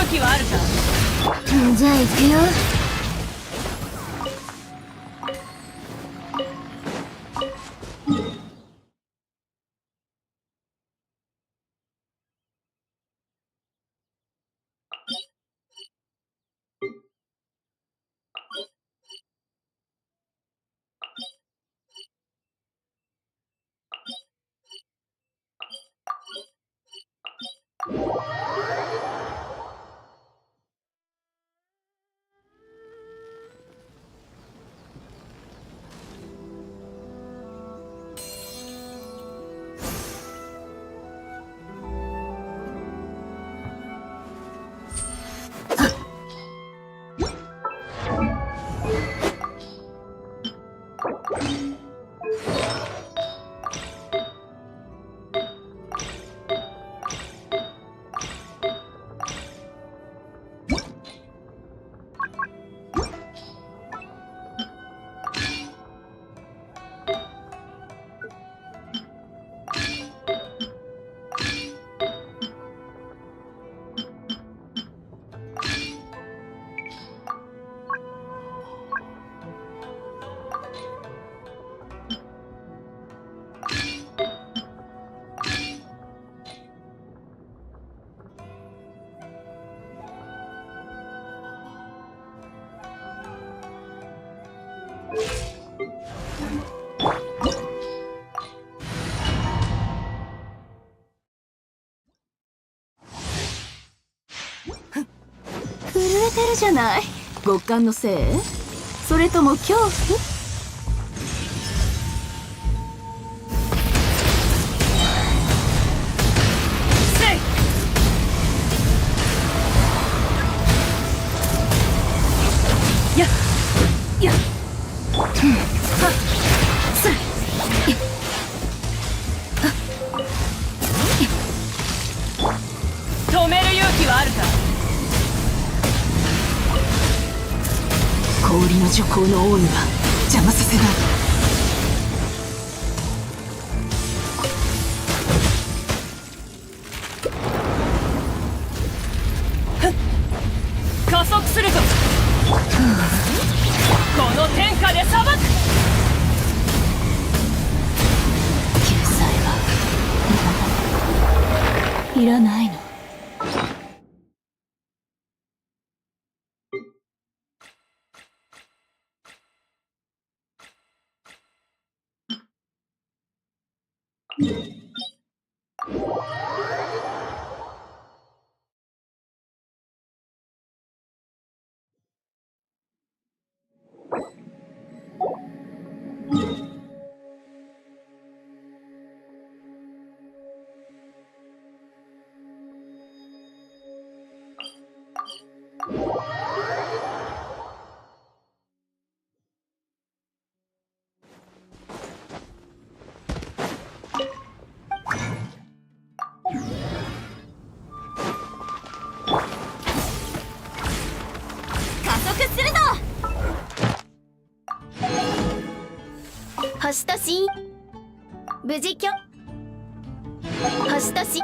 気はあるか。じゃあ行くよ。震えてるじゃない。極寒のせい？それとも恐怖？止める勇気はあるか。氷の徐行の王には邪魔させない。加速するぞ。この天下で裁く。救済はいらないの。星とし無事きょ星とし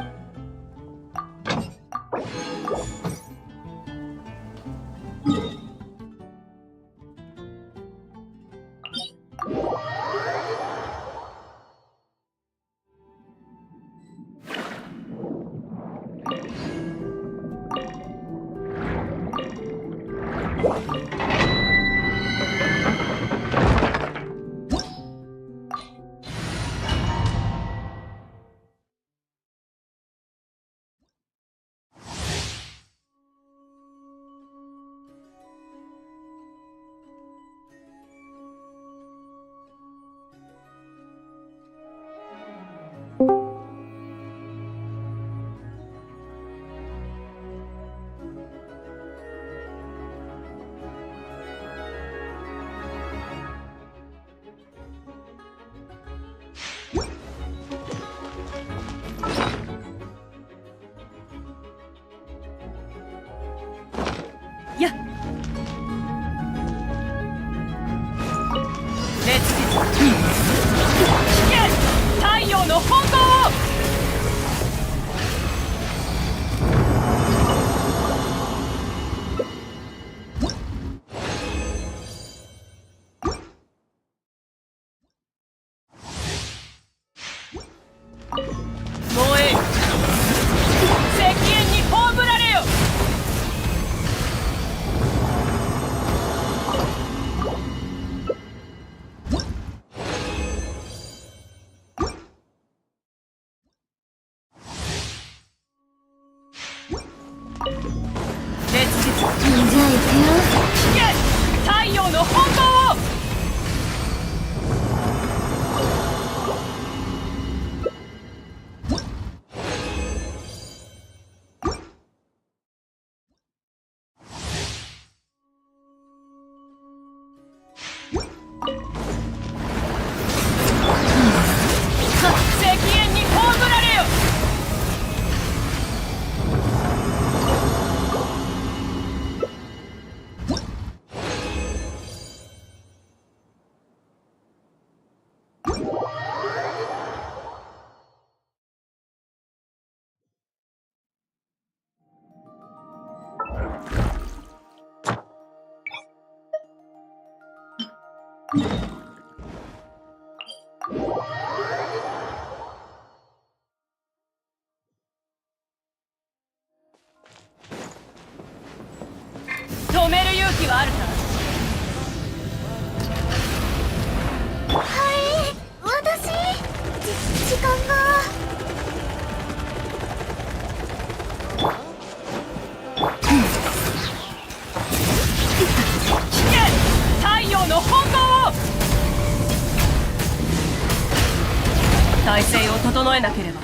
体勢を整えなければ。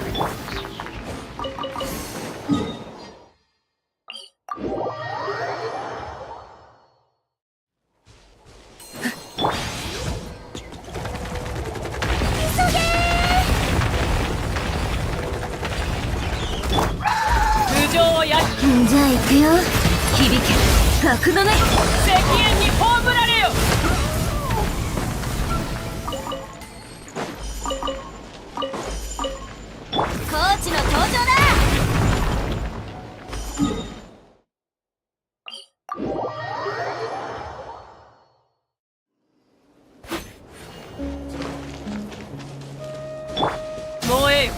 じゃあ行くよ。響け格のね。石煙に葬られよ。コーチの登場だ。燃えよ。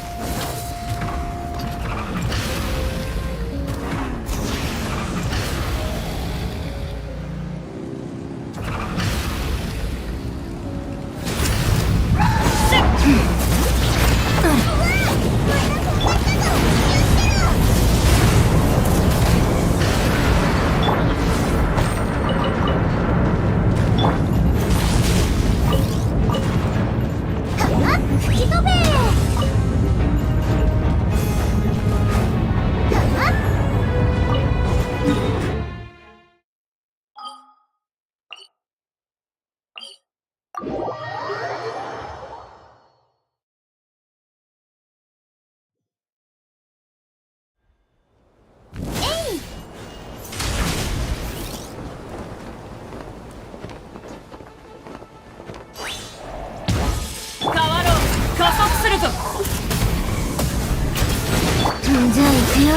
じゃあ行くよ。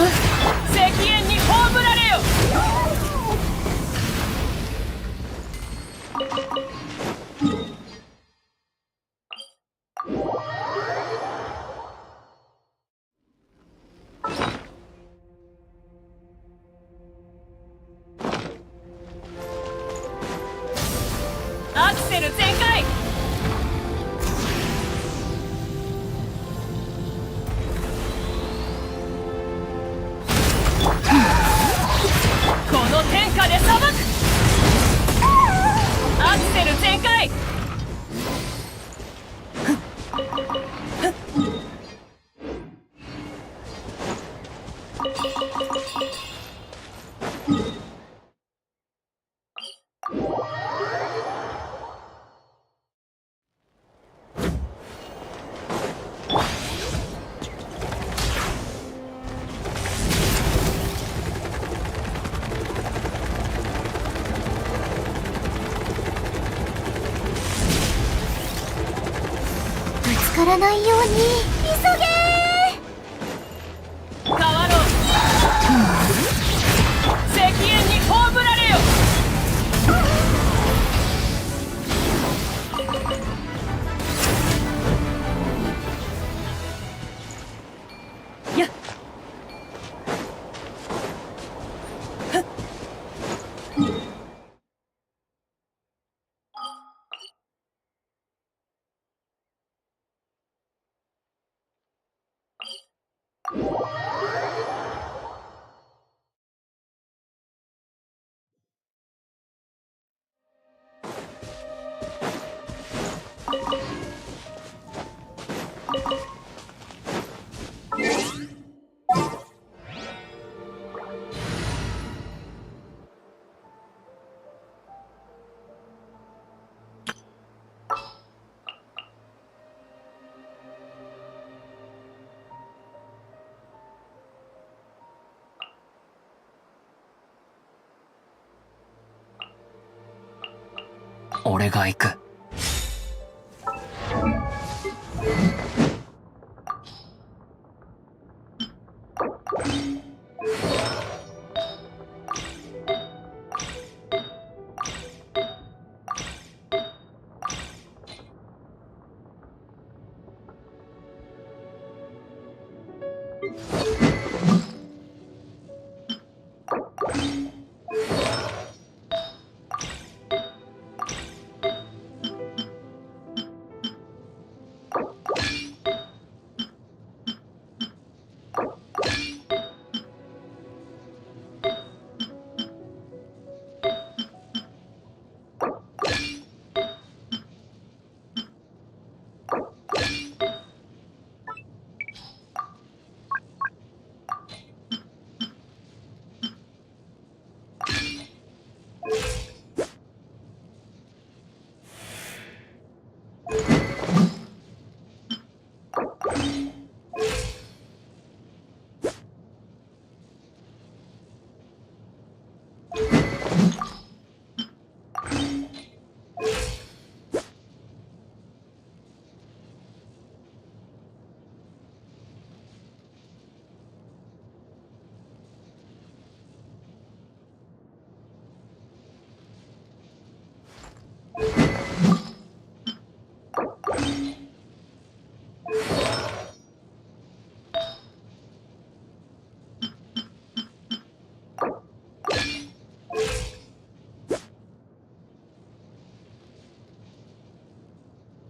石煙に葬られよ。アクセル全開。この天下で裁く。アクセル全開。ぶつからないように急げ。変わろう。石煙に葬られよ。やっ俺が行く。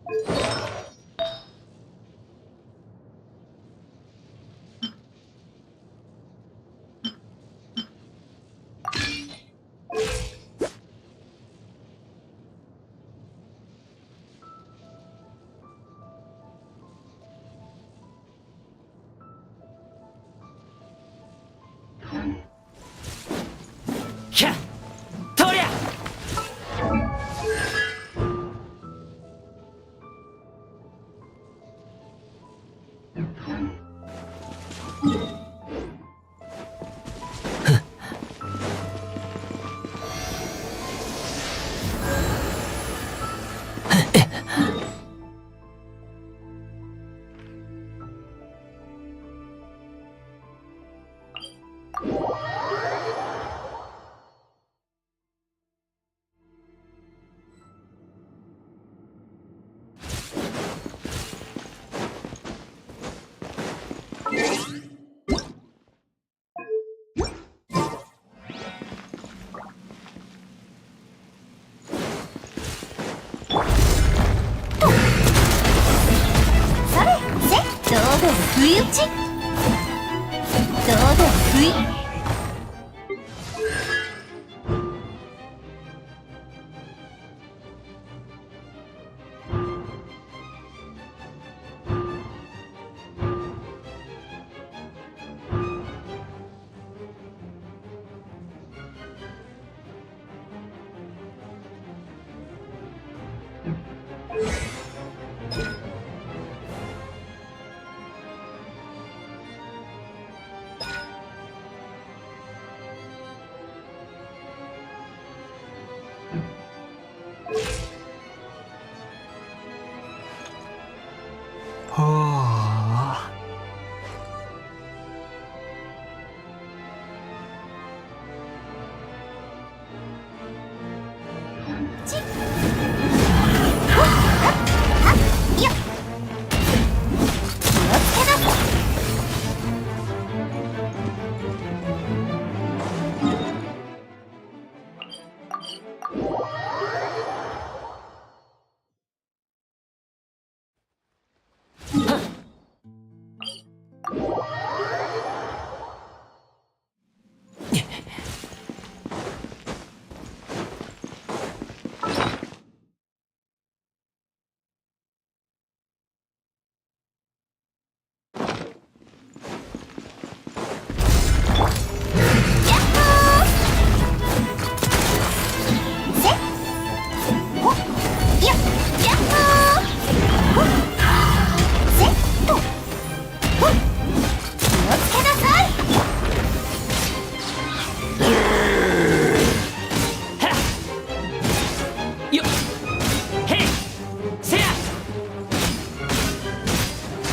ひゃっとりゃ。不意打ち。堂々不意。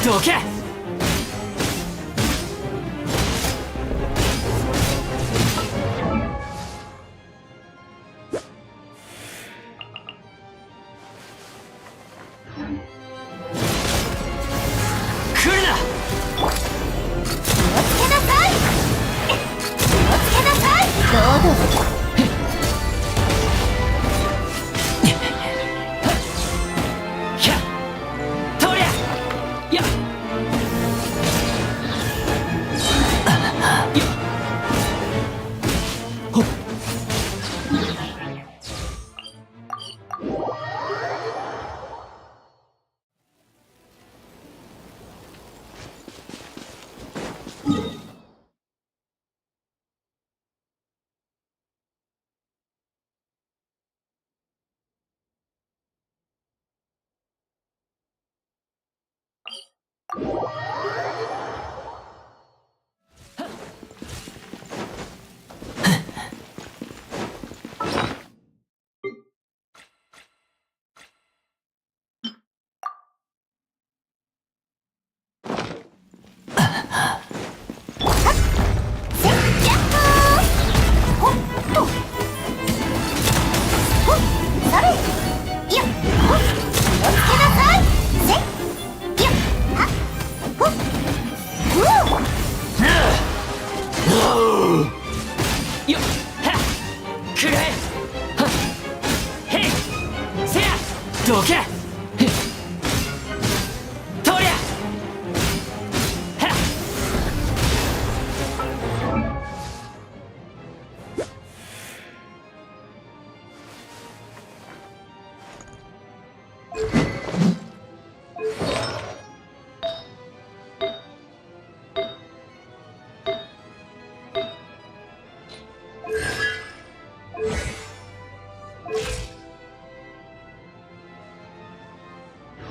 どけ。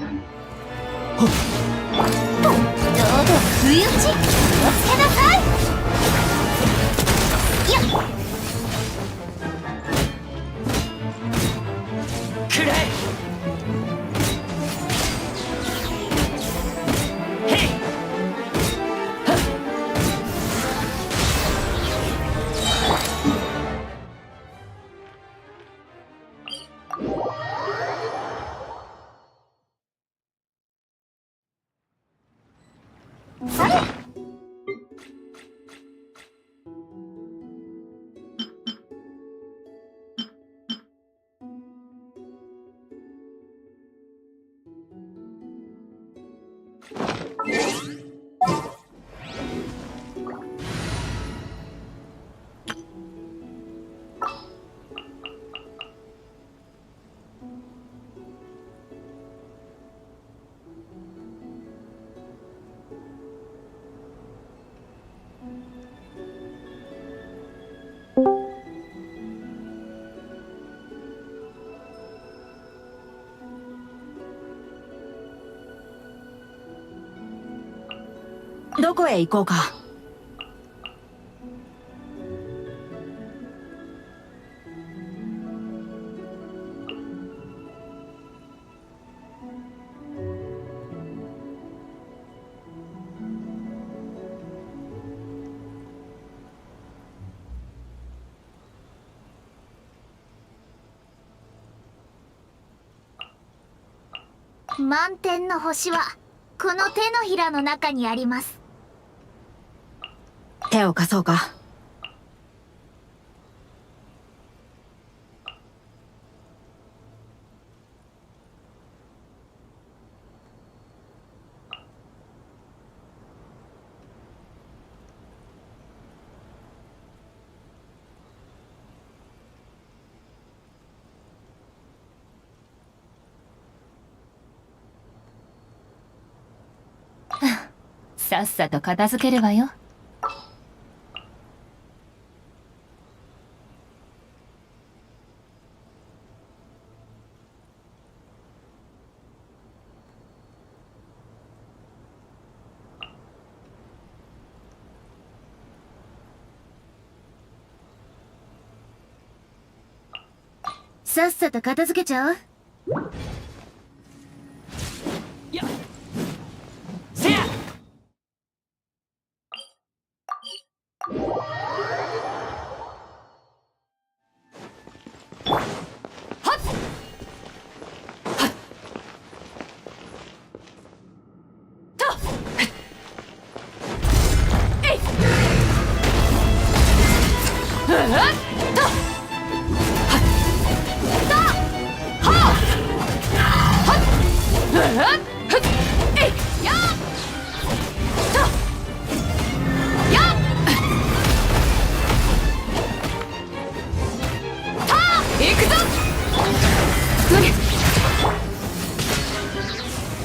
ちょうど不意打ち気をつけなさい。いやくらえ。へい。はっ。それ。どこへ行こうか。満天の星はこの手のひらの中にあります。手を貸そうか。さっさと片付けるわよ。さっさと片付けちゃう。やっ。せや。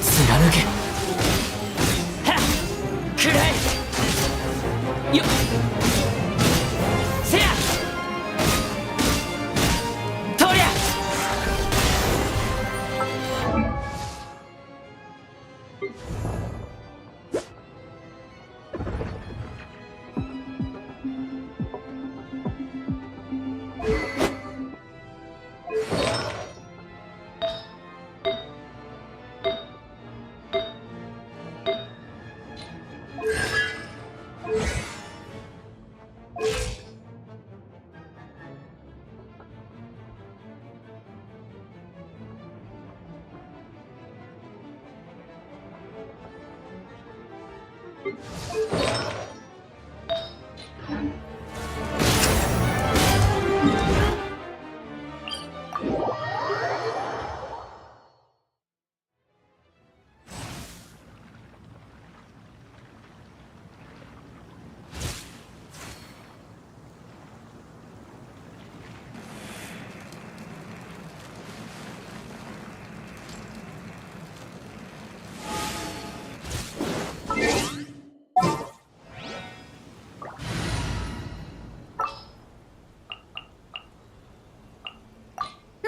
貫け。はっ。くらえ。よっ。せや。とりゃ。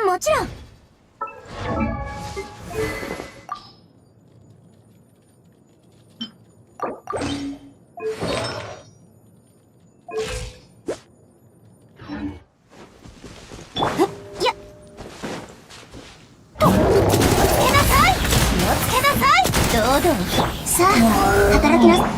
もちろん。々さあ働きなさい。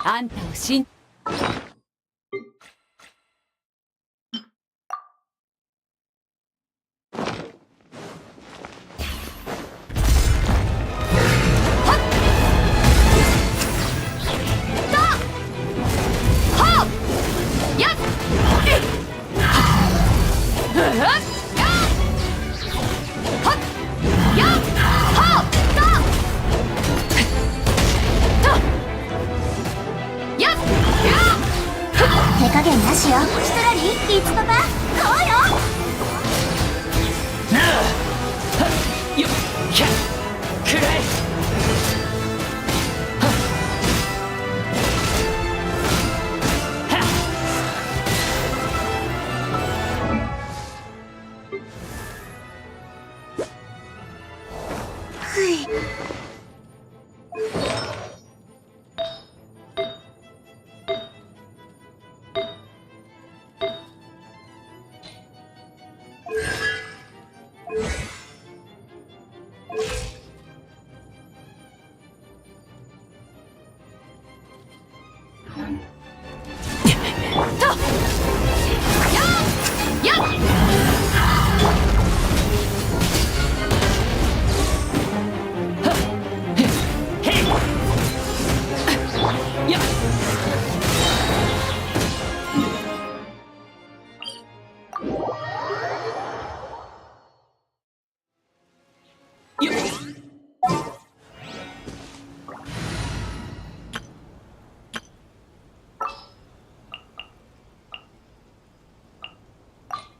あんたを信手加減なしよ。シトラリー、いつパパ、こうよ。なあよっひゃくらえ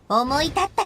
思い立った。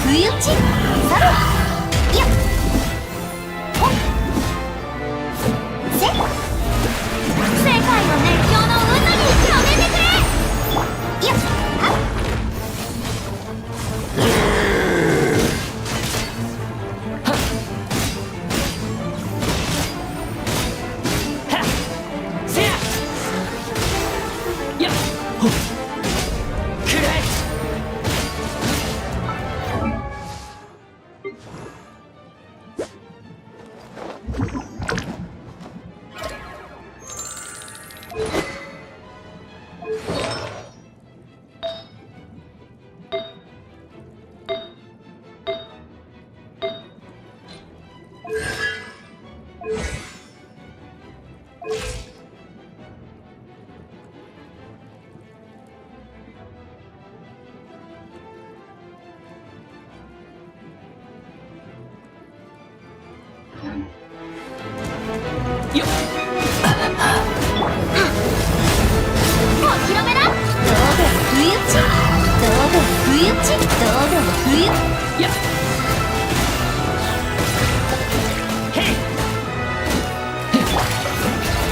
不意打ち。さらいやほっせ世界の熱狂の渦に広めてくれ。いやはっよっお披露目だ。どうで不意打ち、どうで不意打ち、どうで不意打ち。やっへい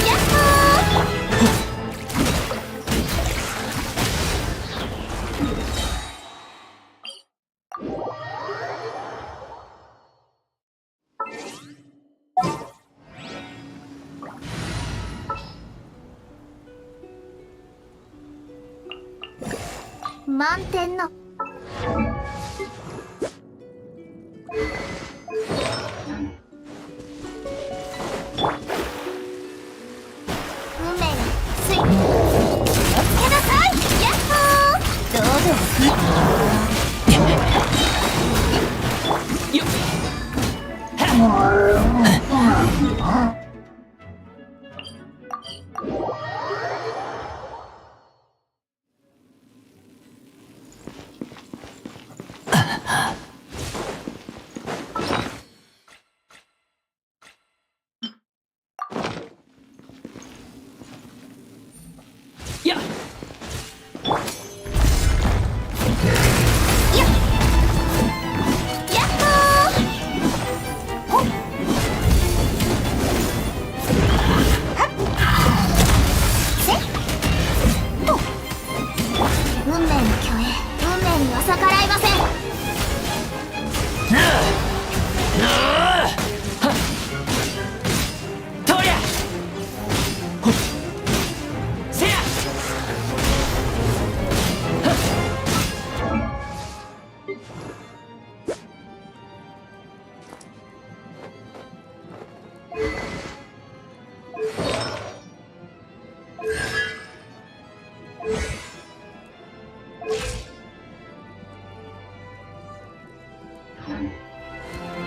やっほー。満点の運命がついておつけなさい。やっほー。どうでよっやっやっほー。ほっはっせっと。運命の虚栄、運命には逆らいません。とりゃほっせや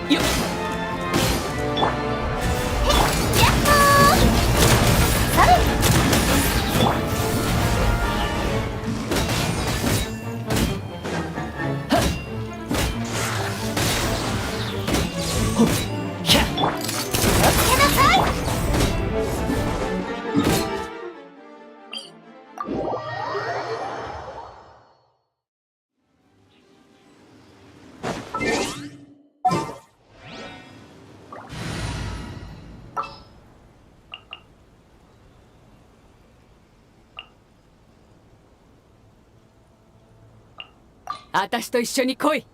よっやっほー。それ。ほっひゃおつけなさい。あたしと一緒に来い。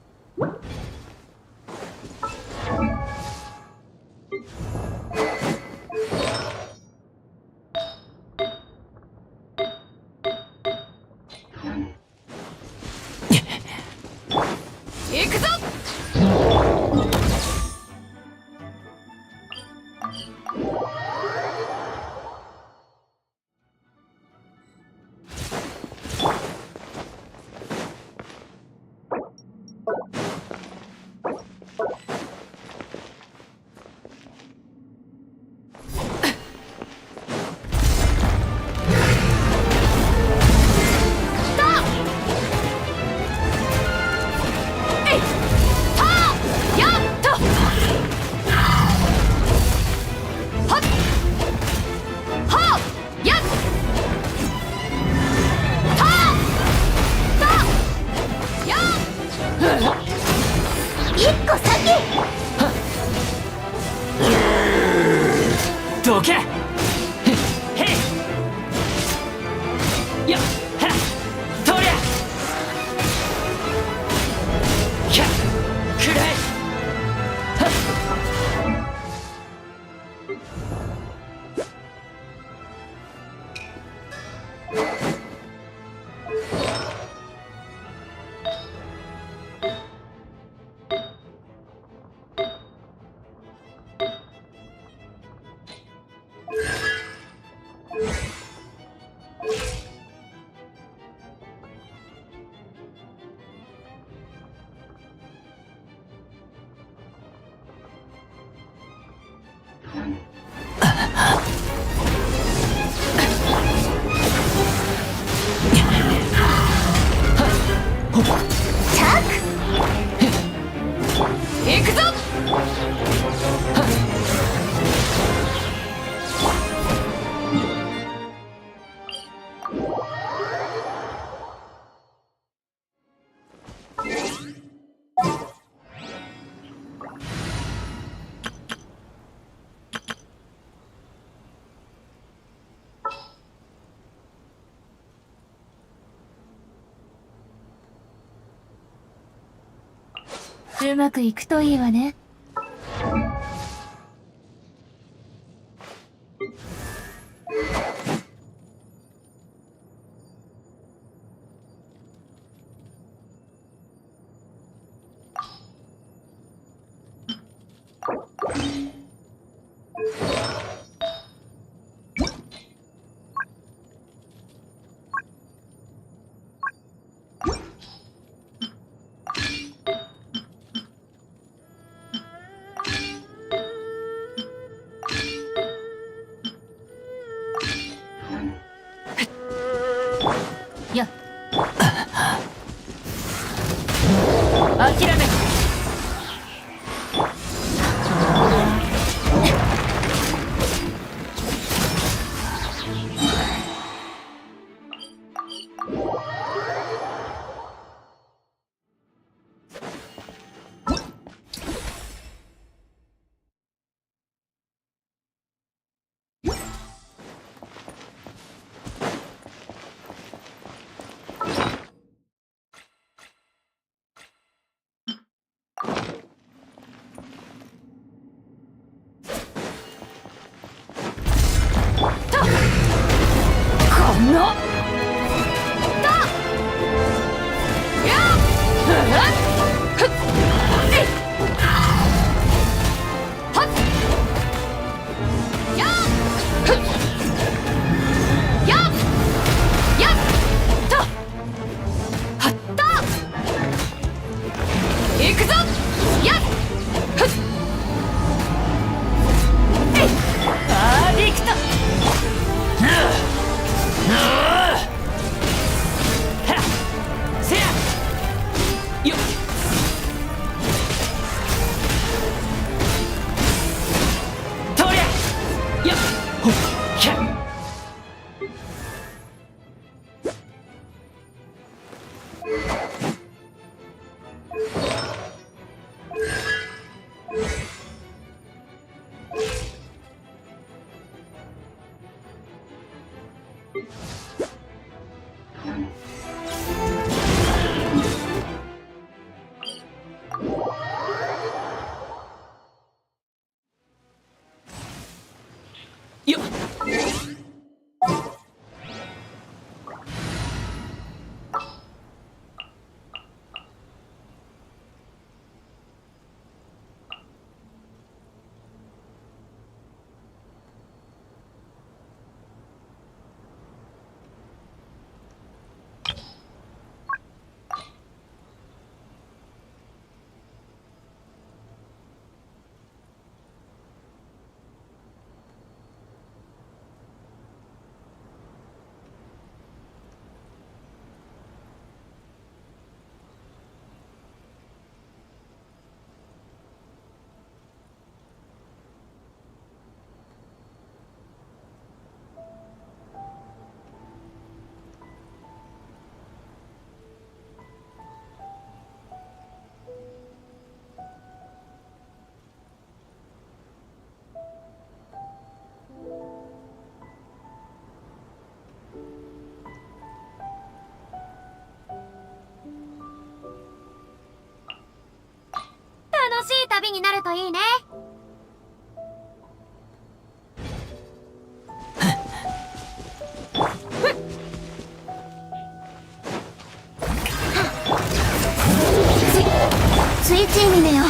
行くぞ。どけへっへいやっはっとりゃひゃっくらえはっ行くぞ。うまくいくといいわね。やっ諦める。楽しい旅になるといいね。ついついにねよ。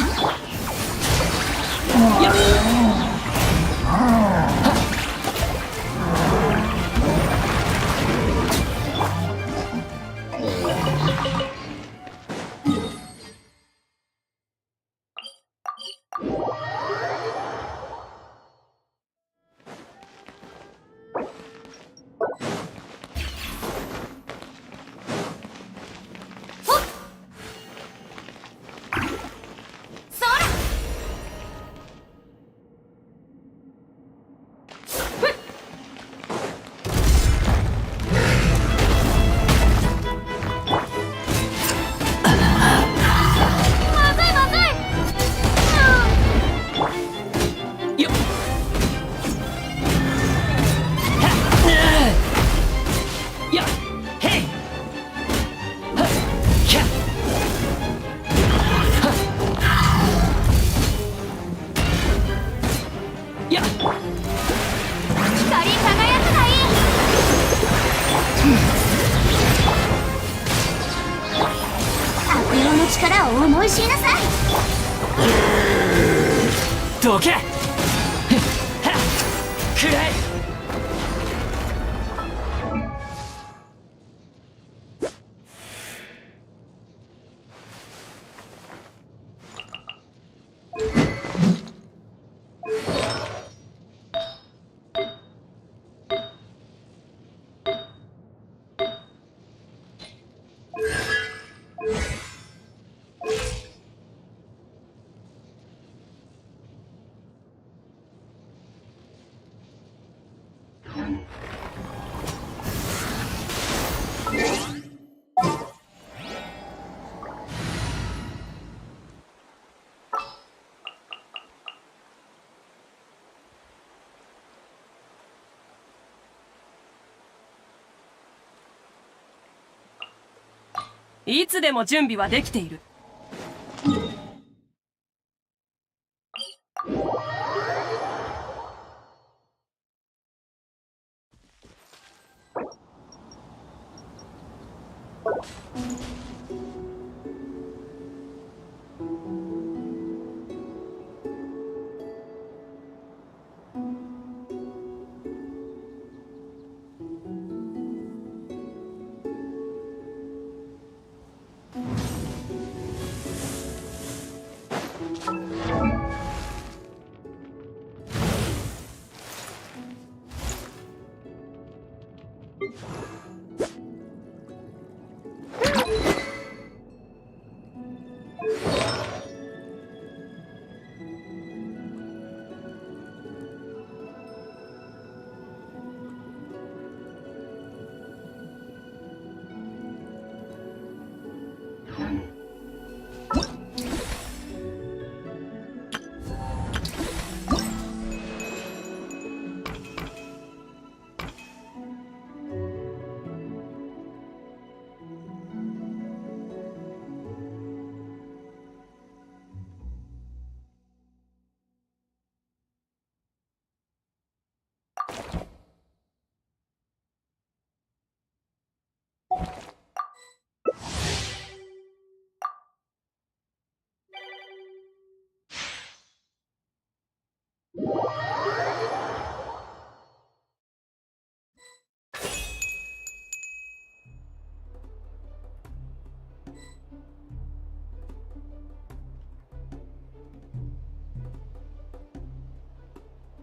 力を思い知りなさい。どけ。くらえ。いつでも準備はできている。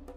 こ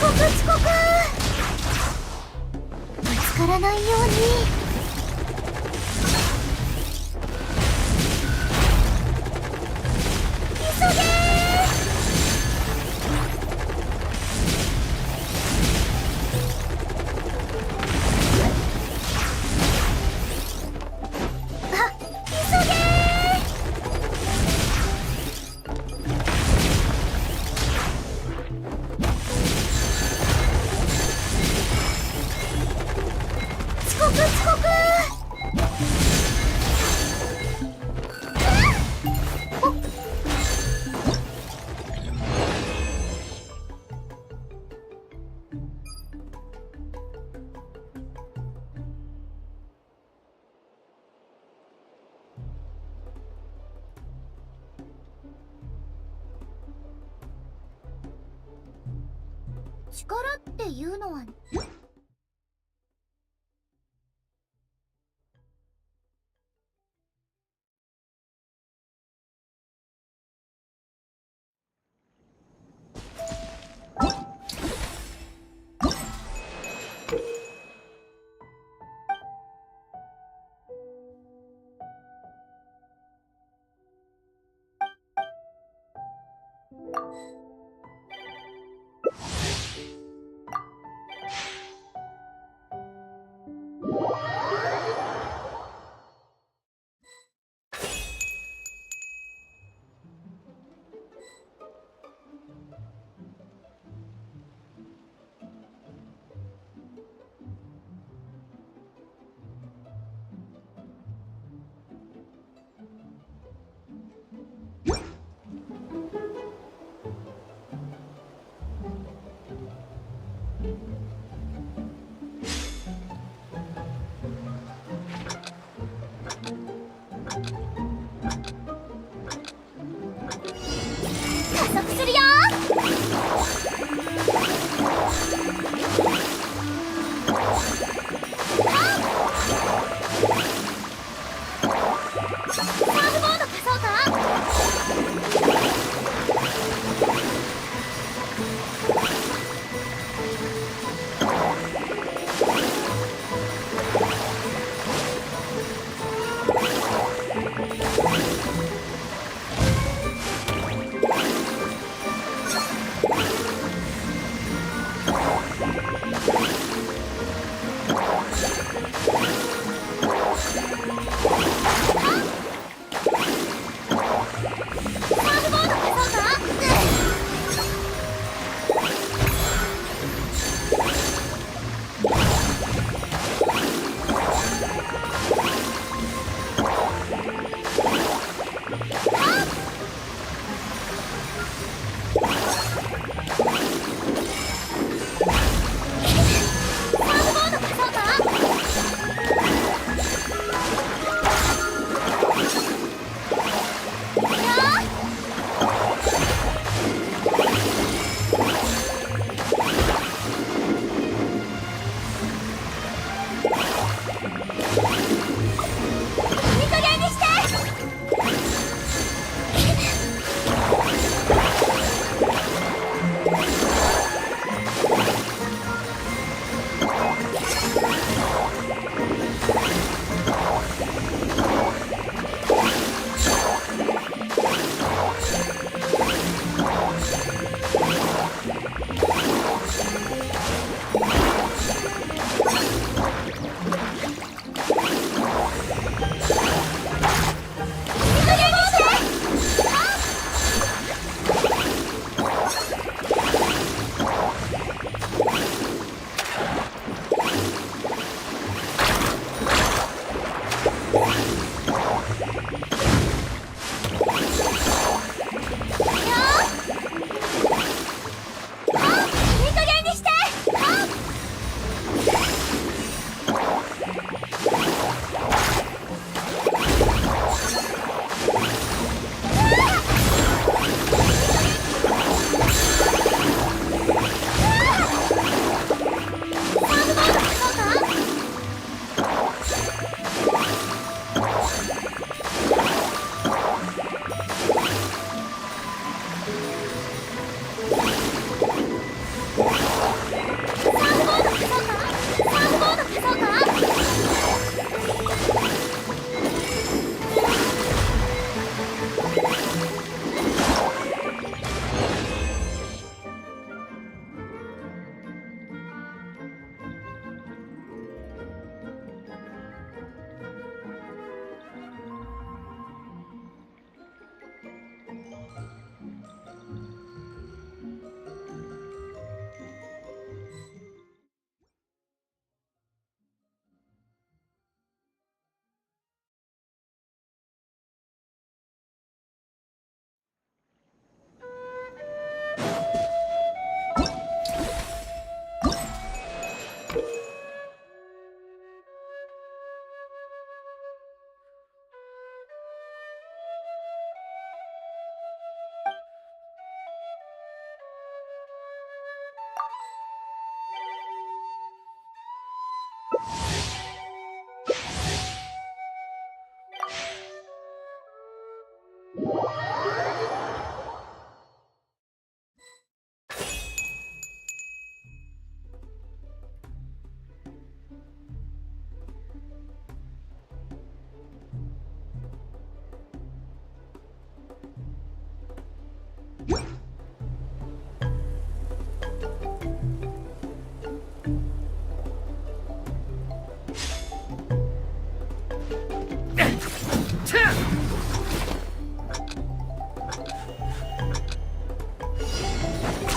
遅刻ぶつからないように。急げー。力っていうのは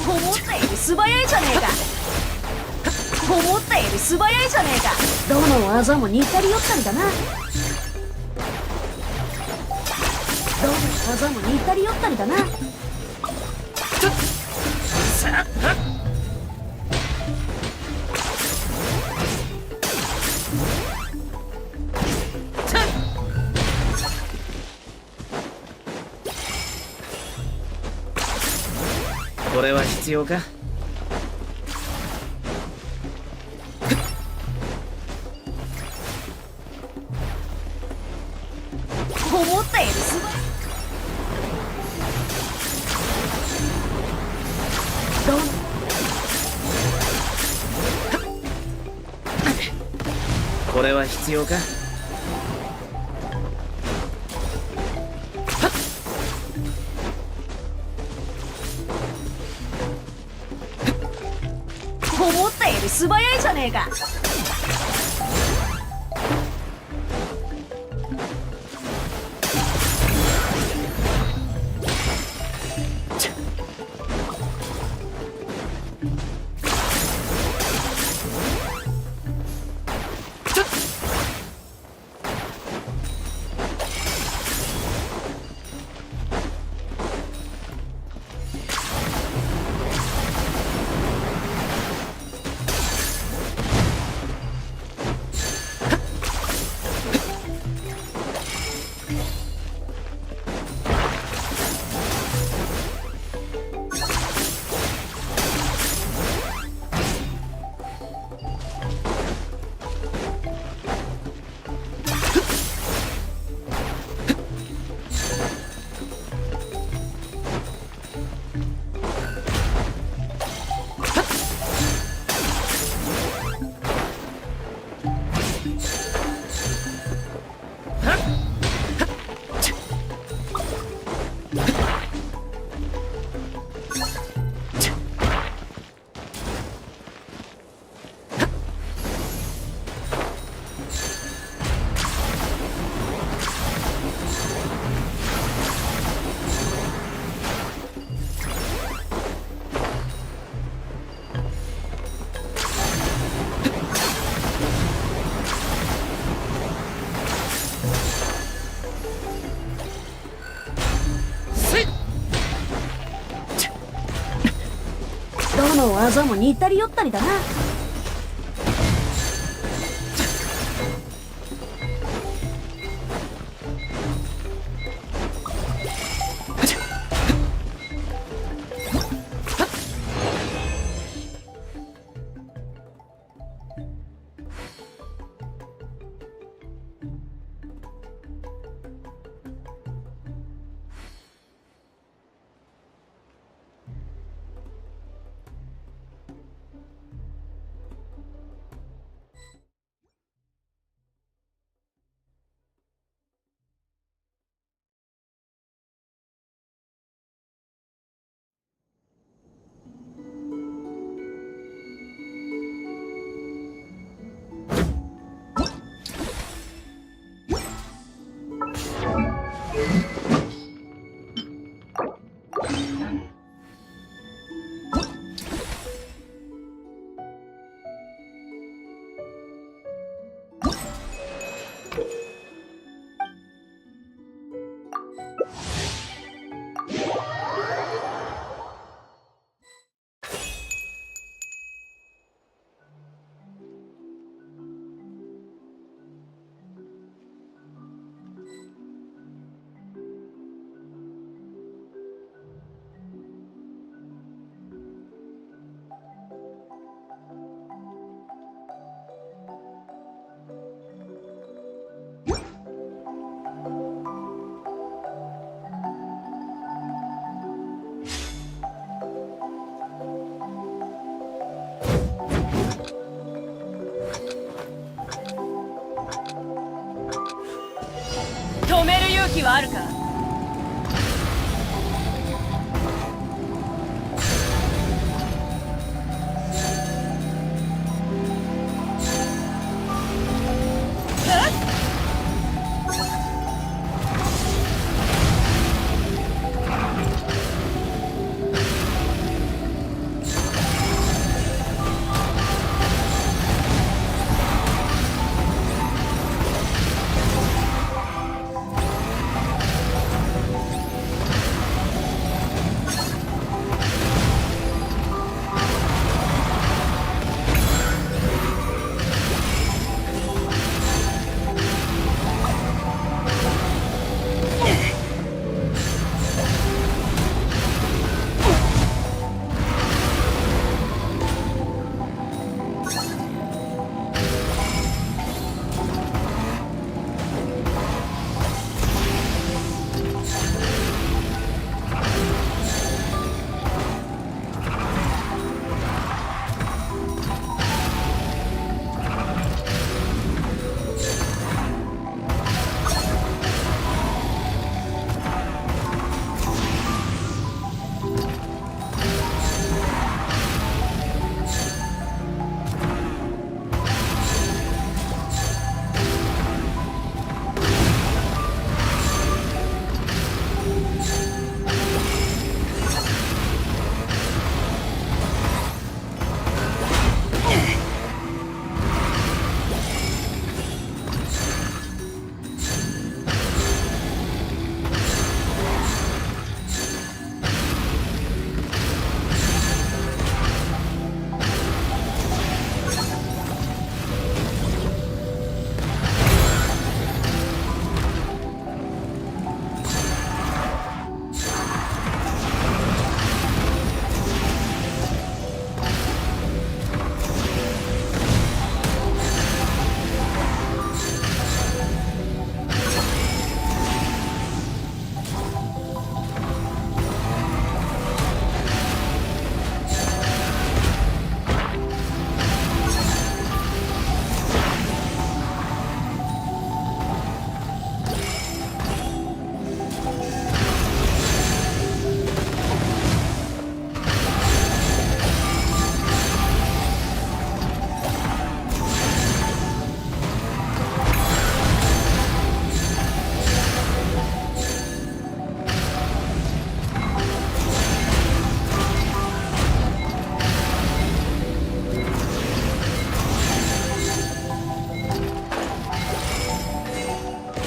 思ったより素早いじゃねえか。思ったより素早いじゃねえか。どの技も似たり寄ったりだな。どの技も似たり寄ったりだな。これは必要か。思ったより素早い。これは必要か。思ったより素早いじゃねえか。どの技も似たり寄ったりだな。気はあるか。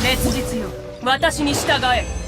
烈日よ、私に従え。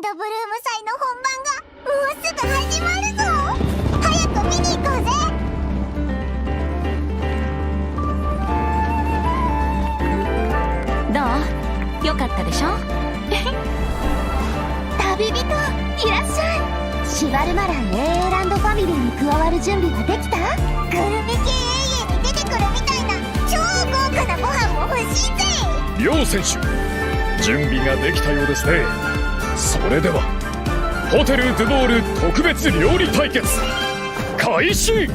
ドブルーム祭の本番がもうすぐ始まるぞ。早く見に行こうぜ。どう？よかったでしょ？旅人いらっしゃい。シバルマラン AA ランドファミリーに加わる準備はできた？グルメ系 AA に出てくるみたいな超豪華なご飯も欲しいぜ。両選手、準備ができたようですね。それではホテルドゥボール特別料理対決開始。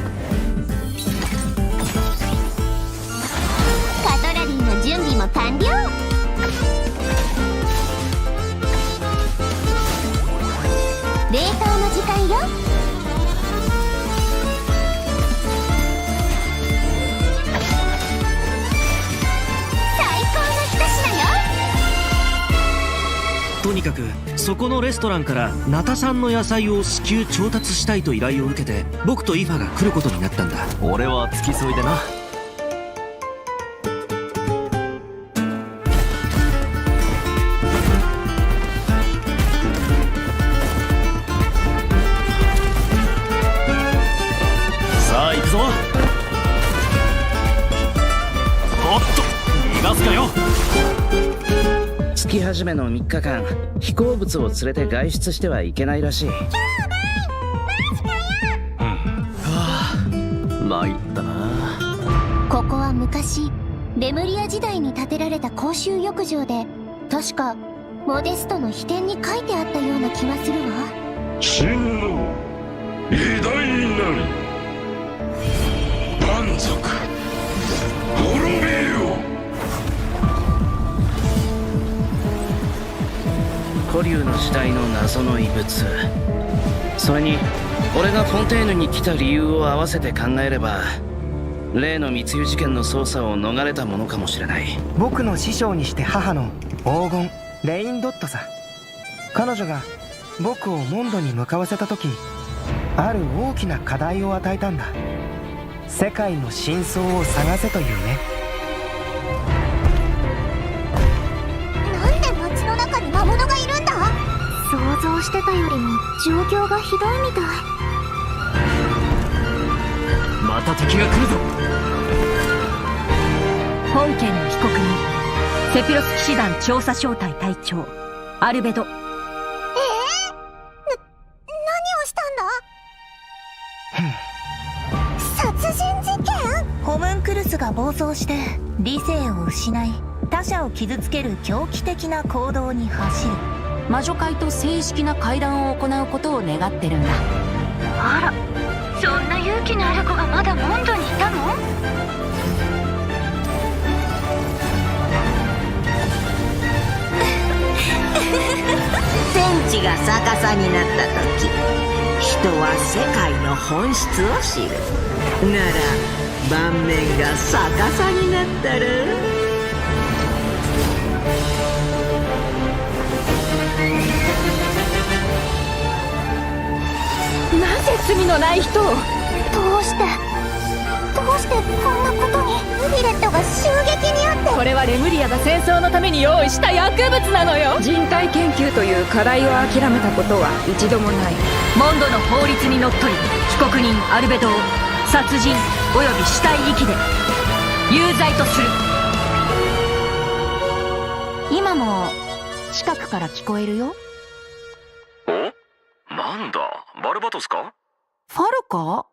カトラリーの準備も完了。冷凍の時間よ。最高の一品よ。とにかくそこのレストランからナタ産の野菜を至急調達したいと依頼を受けて、僕とイファが来ることになったんだ。俺は付き添いでな。さあ行くぞ。おっと逃がすかよ。月始めの3日間、飛行物を連れて外出してはいけないらしい。参ったな。ここは昔レムリア時代に建てられた公衆浴場で、確かモデストの秘典に書いてあったような気がするわ。真の偉大なり蛮族滅びよ。古竜の時代の謎の遺物、それに俺がフォンテーヌに来た理由を合わせて考えれば、例の密輸事件の捜査を逃れたものかもしれない。僕の師匠にして母の黄金レインドットさ。彼女が僕をモンドに向かわせた時、ある大きな課題を与えたんだ。世界の真相を探せというね。なんで街の中に魔物がいるんだ？想像してたよりも状況がひどいみたい。また敵が来るぞ。本件の被告人セピロス騎士団調査小隊隊長アルベド。何をしたんだ？殺人事件？ホムンクルスが暴走して理性を失い、他者を傷つける狂気的な行動に走る。魔女会と正式な会談を行うことを願ってるんだ。あら、そんな勇気のある子がまだモンドにいたの？天地が逆さになった時、人は世界の本質を知る。なら盤面が逆さになったら、なぜ罪のない人を？どうしてこんなことに？フィレットが襲撃にあって。これはレムリアが戦争のために用意した薬物なのよ。人体研究という課題を諦めたことは一度もない。モンドの法律にのっとり被告人アルベドを殺人および死体遺棄で有罪とする。今も近くから聞こえるよ。お？なんだ、バルバトスか？ファルか？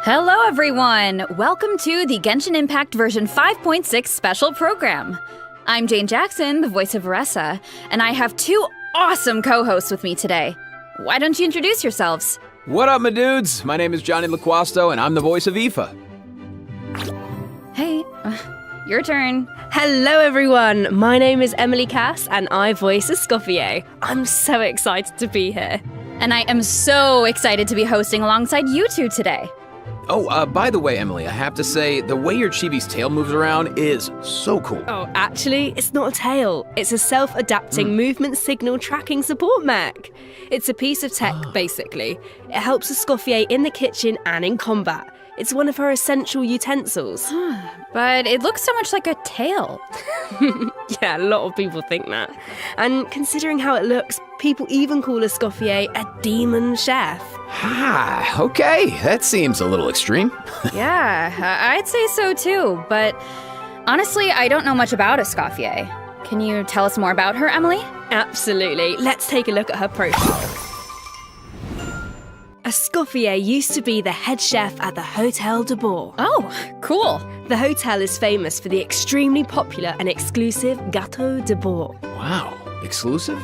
Hello everyone! Welcome to the Genshin Impact version 5.6 special program. I'm Jane Jackson, the voice of Aressa, and I have two awesome co-hosts with me today. Why don't you introduce yourselves? What up, my dudes? My name is Johnny LaQuasto, and I'm the voice of Aoife. Hey, your turn. Hello everyone, my name is Emily Cass, and I voice Escoffier. I'm so excited to be here. And I am so excited to be hosting alongside you two today. Oh, by the way, Emily, I have to say, the way your chibi's tail moves around is so cool. Oh, actually, it's not a tail. It's a self-adapting movement signal tracking support mech. It's a piece of tech, basically. It helps Escoffier in the kitchen and in combat. It's one of her essential utensils. But it looks so much like a tail. Yeah, a lot of people think that. And considering how it looks, people even call Escoffier a demon chef. Ah, okay. That seems a little extreme. Yeah, I'd say so too, but honestly, I don't know much about Escoffier. Can you tell us more about her, Emily? Absolutely. Let's take a look at her profile. Escoffier used to be the head chef at the Hotel de Bourg. Oh, cool. The hotel is famous for the extremely popular and exclusive Gâteau de Bourg. Wow, exclusive?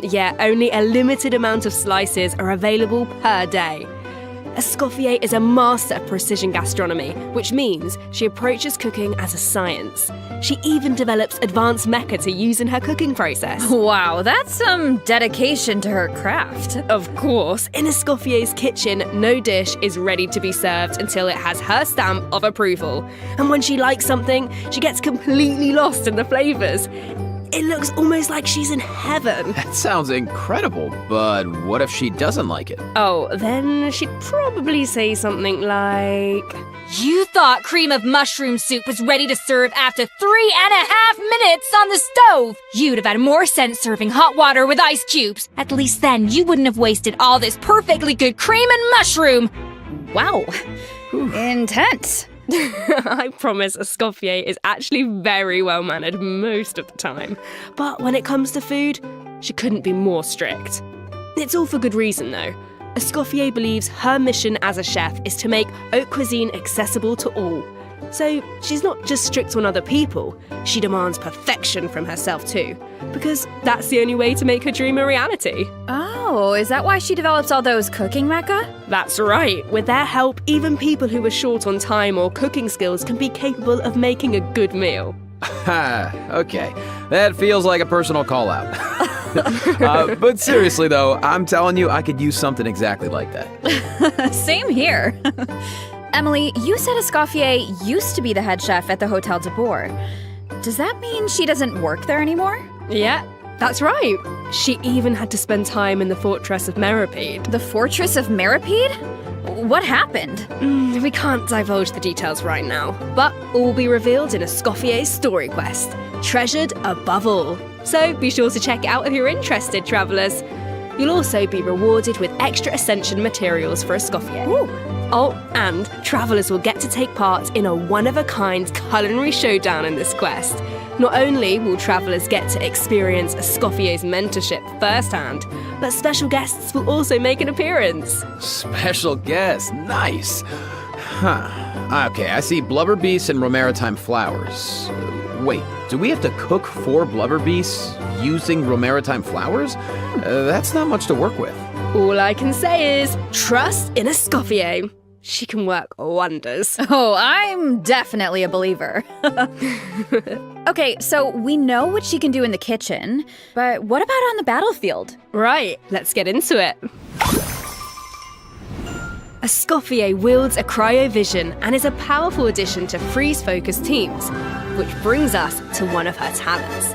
Yeah, only a limited amount of slices are available per day. Escoffier is a master of precision gastronomy, which means she approaches cooking as a science. She even develops advanced mecha to use in her cooking process. Wow, that's some dedication to her craft. Of course, in Escoffier's kitchen, no dish is ready to be served until it has her stamp of approval. And when she likes something, she gets completely lost in the flavours. It looks almost like she's in heaven. That sounds incredible, but what if she doesn't like it? Oh, then she'd probably say something like... You thought cream of mushroom soup was ready to serve after 3.5 minutes on the stove. You'd have had more sense serving hot water with ice cubes. At least then you wouldn't have wasted all this perfectly good cream and mushroom. Wow. Intense. I promise Escoffier is actually very well-mannered most of the time. But when it comes to food, she couldn't be more strict. It's all for good reason, though. Escoffier believes her mission as a chef is to make haute cuisine accessible to all. So she's not just strict on other people, she demands perfection from herself too. Because that's the only way to make her dream a reality. Oh, is that why she develops all those cooking mecha? That's right. With their help, even people who are short on time or cooking skills can be capable of making a good meal. Okay. That feels like a personal call-out. But seriously, though, I'm telling you, I could use something exactly like that. Same here. Emily, you said Escoffier used to be the head chef at the Hotel de Bourg. Does that mean she doesn't work there anymore? Yeah, that's right. She even had to spend time in the Fortress of Meripede. The Fortress of Meripede? What happened? We can't divulge the details right now, but all will be revealed in Escoffier's story quest, treasured above all. So be sure to check it out if you're interested, travellers. You'll also be rewarded with extra Ascension materials for Escoffier. Oh, and travellers will get to take part in a one-of-a-kind culinary showdown in this quest. Not only will travellers get to experience Escoffier's mentorship firsthand, but special guests will also make an appearance. Special guest, nice. Okay, I see blubber beasts and romaritime flowers. Wait, do we have to cook 4 blubber beasts using romaritime flowers? That's not much to work with. All I can say is, trust in Escoffier. She can work wonders. Oh, I'm definitely a believer. Okay, so we know what she can do in the kitchen, but what about on the battlefield? Right, let's get into it. Escoffier wields a cryovision and is a powerful addition to freeze-focused teams, which brings us to one of her talents.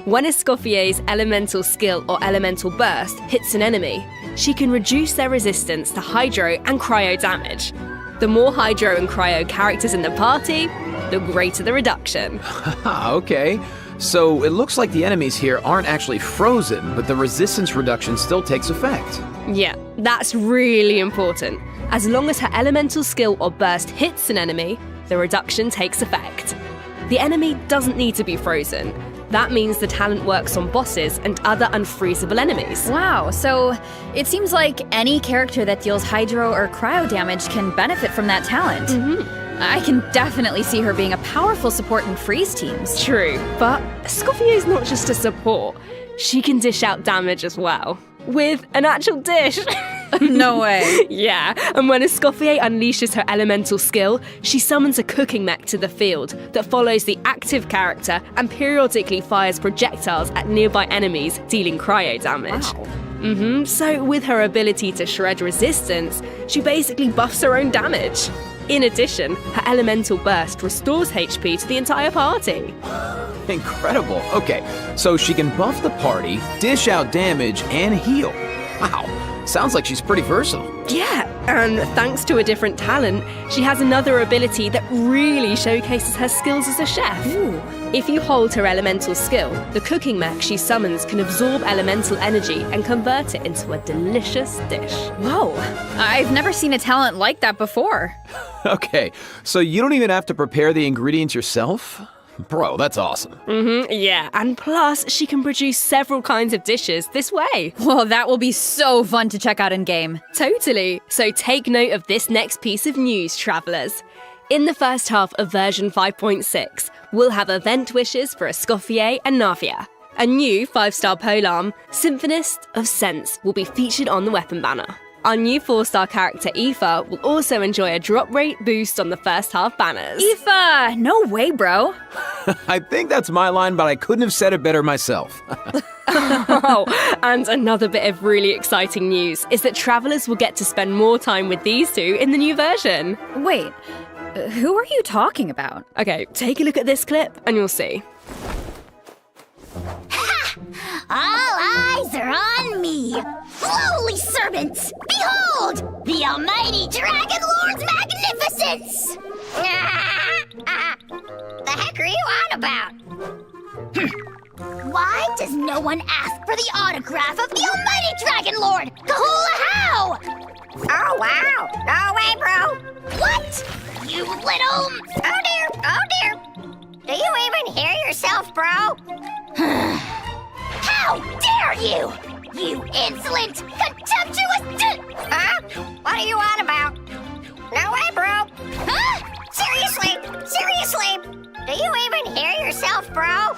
When Escoffier's elemental skill or elemental burst hits an enemy, she can reduce their resistance to hydro and cryo damage. The more hydro and cryo characters in the party, the greater the reduction. Okay, so it looks like the enemies here aren't actually frozen, but the resistance reduction still takes effect. Yeah, that's really important. As long as her elemental skill or burst hits an enemy, the reduction takes effect. The enemy doesn't need to be frozen. That means the talent works on bosses and other unfreezable enemies. Wow, so it seems like any character that deals hydro or cryo damage can benefit from that talent. I can definitely see her being a powerful support in freeze teams. True, but Escoffier's not just a support. She can dish out damage as well. With an actual dish. No way. Yeah, and when Escoffier unleashes her elemental skill, she summons a cooking mech to the field that follows the active character and periodically fires projectiles at nearby enemies, dealing cryo damage. Wow. So with her ability to shred resistance, she basically buffs her own damage. In addition, her elemental burst restores HP to the entire party. Incredible. Okay, so she can buff the party, dish out damage, and heal. Wow, sounds like she's pretty versatile. Yeah, and thanks to a different talent, she has another ability that really showcases her skills as a chef. Ooh. If you hold her elemental skill, the cooking mech she summons can absorb elemental energy and convert it into a delicious dish. Whoa, I've never seen a talent like that before. Okay, so you don't even have to prepare the ingredients yourself? Bro, that's awesome. Yeah, and plus, she can produce several kinds of dishes this way. Well, that will be so fun to check out in game. Totally. So take note of this next piece of news, travellers. In the first half of version 5.6, we'll have event wishes for Escoffier and Navia. A new 5-star polearm, Symphonist of Sense, will be featured on the weapon banner. Our new 4-star character, Aoife, will also enjoy a drop rate boost on the first half banners. Aoife! No way, bro. I think that's my line, but I couldn't have said it better myself. Oh, and another bit of really exciting news is that travellers will get to spend more time with these two in the new version. Wait, who are you talking about? Okay, take a look at this clip and you'll see. All eyes are on me! Lowly servants! Behold! The almighty Dragon Lord's magnificence! The heck are you on about? Why does no one ask for the autograph of the almighty Dragon Lord? Kahula how? Oh wow! No way, bro! What? You little... Oh dear! Oh dear! Do you even hear yourself, bro? How dare you! You insolent, contemptuous Huh? What are you on about? No way, bro! Huh? Seriously? Seriously? Do you even hear yourself, bro?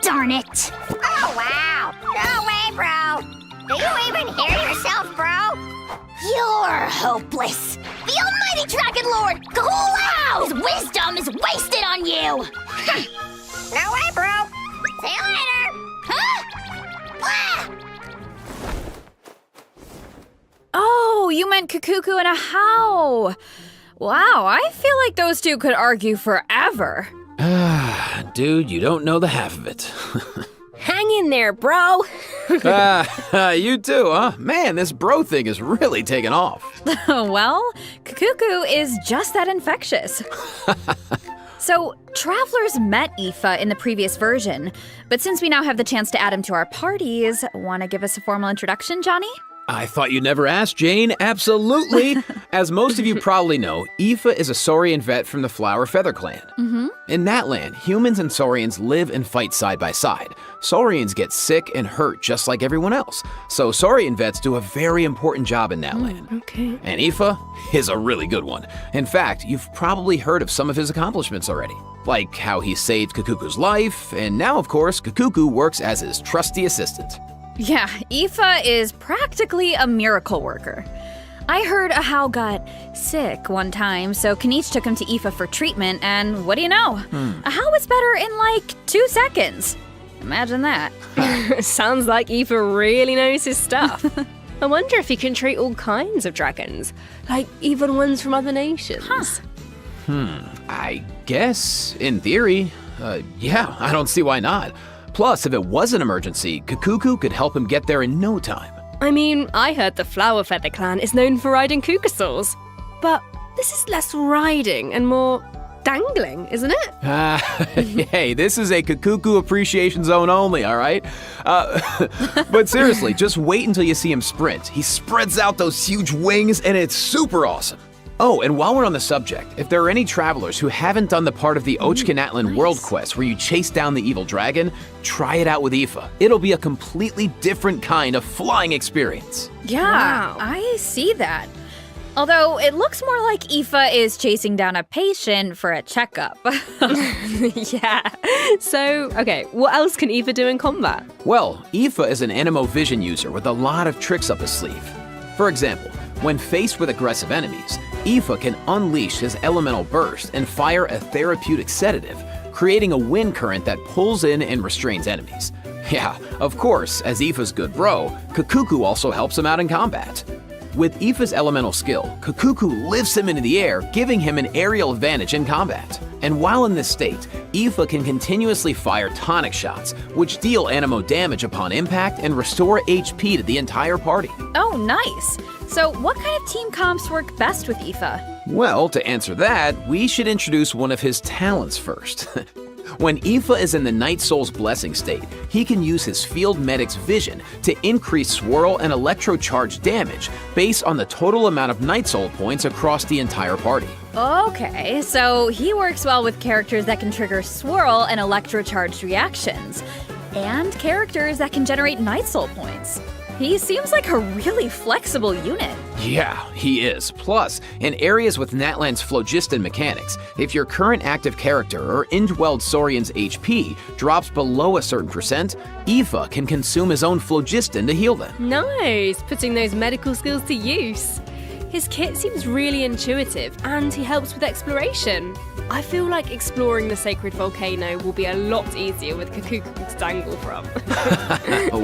Darn it! Oh, wow! No way, bro! Do you even hear yourself, bro? You're hopeless! The almighty Dragon Lord, Kahulao! His wisdom is wasted on you! No way, bro! See you later! Huh? Ah! Oh, you meant Kukuku and a how. Wow, I feel like those two could argue forever. Dude, you don't know the half of it. Hang in there, bro. You too, huh? Man, this bro thing is really taking off. Well, Kukuku is just that infectious. So, travelers met Aoife in the previous version, but since we now have the chance to add him to our parties, want to give us a formal introduction, Johnny? I thought you never asked, Jane. Absolutely. As most of you probably know, Aoife is a Saurian vet from the Flower Feather clan. In that land, humans and Saurians live and fight side by side. Saurians get sick and hurt just like everyone else. So Saurian vets do a very important job in that land. Okay. And Aoife is a really good one. In fact, you've probably heard of some of his accomplishments already. Like how he saved Kukuku's life, and now of course, Kukuku works as his trusty assistant. Yeah, Aoife is practically a miracle worker. I heard a how got sick one time, so Kaniche took him to Aoife for treatment, and what do you know? A how was better in like 2 seconds. Imagine that. Sounds like Aoife really knows his stuff. I wonder if he can treat all kinds of dragons, like even ones from other nations. I guess, in theory, yeah, I don't see why not. Plus, if it was an emergency, Kukuku could help him get there in no time. I mean, I heard the Flower Feather clan is known for riding Kukasaurs, but this is less riding and more dangling, isn't it? Hey, this is a Kukuku appreciation zone only, all right? But seriously, just wait until you see him sprint. He spreads out those huge wings, and it's super awesome. Oh, and while we're on the subject, if there are any travelers who haven't done the part of the Ochkanatlan World Quest where you chase down the evil dragon, try it out with Aoife. It'll be a completely different kind of flying experience. Yeah, I see that. Although it looks more like Aoife is chasing down a patient for a checkup. Yeah. So, okay, what else can Aoife do in combat? Well, Aoife is an Animo Vision user with a lot of tricks up his sleeve. For example, when faced with aggressive enemies, Aoife can unleash his elemental burst and fire a therapeutic sedative, creating a wind current that pulls in and restrains enemies. Yeah, of course, as Aoife's good bro, Kakuku also helps him out in combat. With Aoife's elemental skill, Kakuku lifts him into the air, giving him an aerial advantage in combat. And while in this state, Aoife can continuously fire tonic shots, which deal Animo damage upon impact and restore HP to the entire party. Oh, nice. So what kind of team comps work best with Aoife? Well, to answer that, we should introduce one of his talents first. When Aoife is in the Night Soul's Blessing state, he can use his Field Medic's Vision to increase swirl and electrocharge damage based on the total amount of Night Soul points across the entire party. Okay, so he works well with characters that can trigger swirl and electrocharged reactions, and characters that can generate Night Soul points. He seems like a really flexible unit. Yeah, he is. Plus, in areas with Natlan's phlogiston mechanics, if your current active character or Indwelled Saurian's HP drops below a certain percent, Aoife can consume his own phlogiston to heal them. Nice, putting those medical skills to use. His kit seems really intuitive, and he helps with exploration. I feel like exploring the sacred volcano will be a lot easier with Kakuku to dangle from.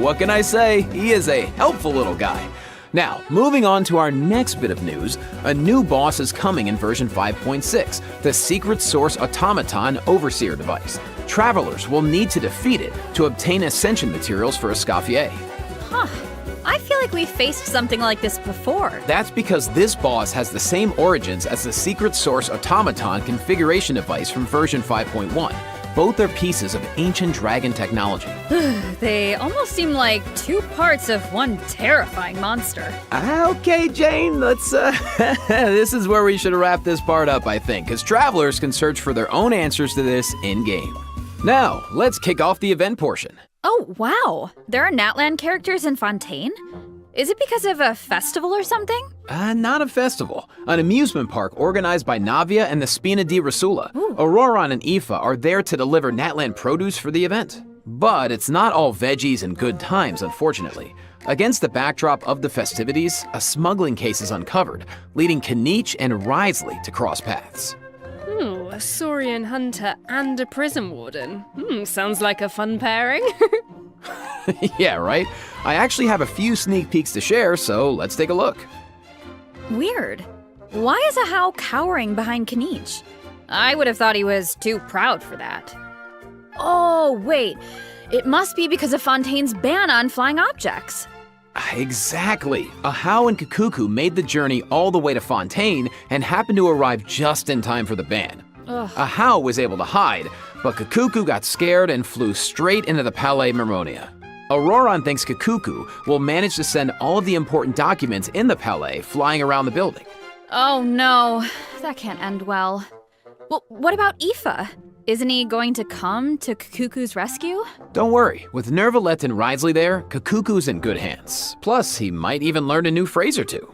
What can I say? He is a helpful little guy. Now, moving on to our next bit of news, a new boss is coming in version 5.6, the Secret Source Automaton Overseer device. Travelers will need to defeat it to obtain ascension materials for Escoffier. Huh. I feel like we've faced something like this before. That's because this boss has the same origins as the Secret Source Automaton configuration device from version 5.1. Both are pieces of ancient dragon technology. They almost seem like two parts of one terrifying monster. Okay, Jane, let's, this is where we should wrap this part up, I think, because travelers can search for their own answers to this in-game. Now, let's kick off the event portion. Oh, wow. There are Natlan characters in Fontaine? Is it because of a festival or something? Not a festival. An amusement park organized by Navia and the Spina di Rasula. Auroron and Aoife are there to deliver Natlan produce for the event. But it's not all veggies and good times, unfortunately. Against the backdrop of the festivities, a smuggling case is uncovered, leading Kanich and Risley to cross paths. A Saurian hunter and a prison warden. Sounds like a fun pairing. Yeah, right? I actually have a few sneak peeks to share, so let's take a look. Weird. Why is Ahau cowering behind Kanich? I would have thought he was too proud for that. Oh, wait. It must be because of Fontaine's ban on flying objects. Exactly. Ahau and Kakuku made the journey all the way to Fontaine and happened to arrive just in time for the ban. Ahau was able to hide, but Kakuku got scared and flew straight into the Palais Mermonia. Auroron thinks Kakuku will manage to send all of the important documents in the Palais flying around the building. Oh no, that can't end well. Well, what about Aoife? Isn't he going to come to Kakuku's rescue? Don't worry, with Nervalette and Risley there, Kakuku's in good hands. Plus, he might even learn a new phrase or two.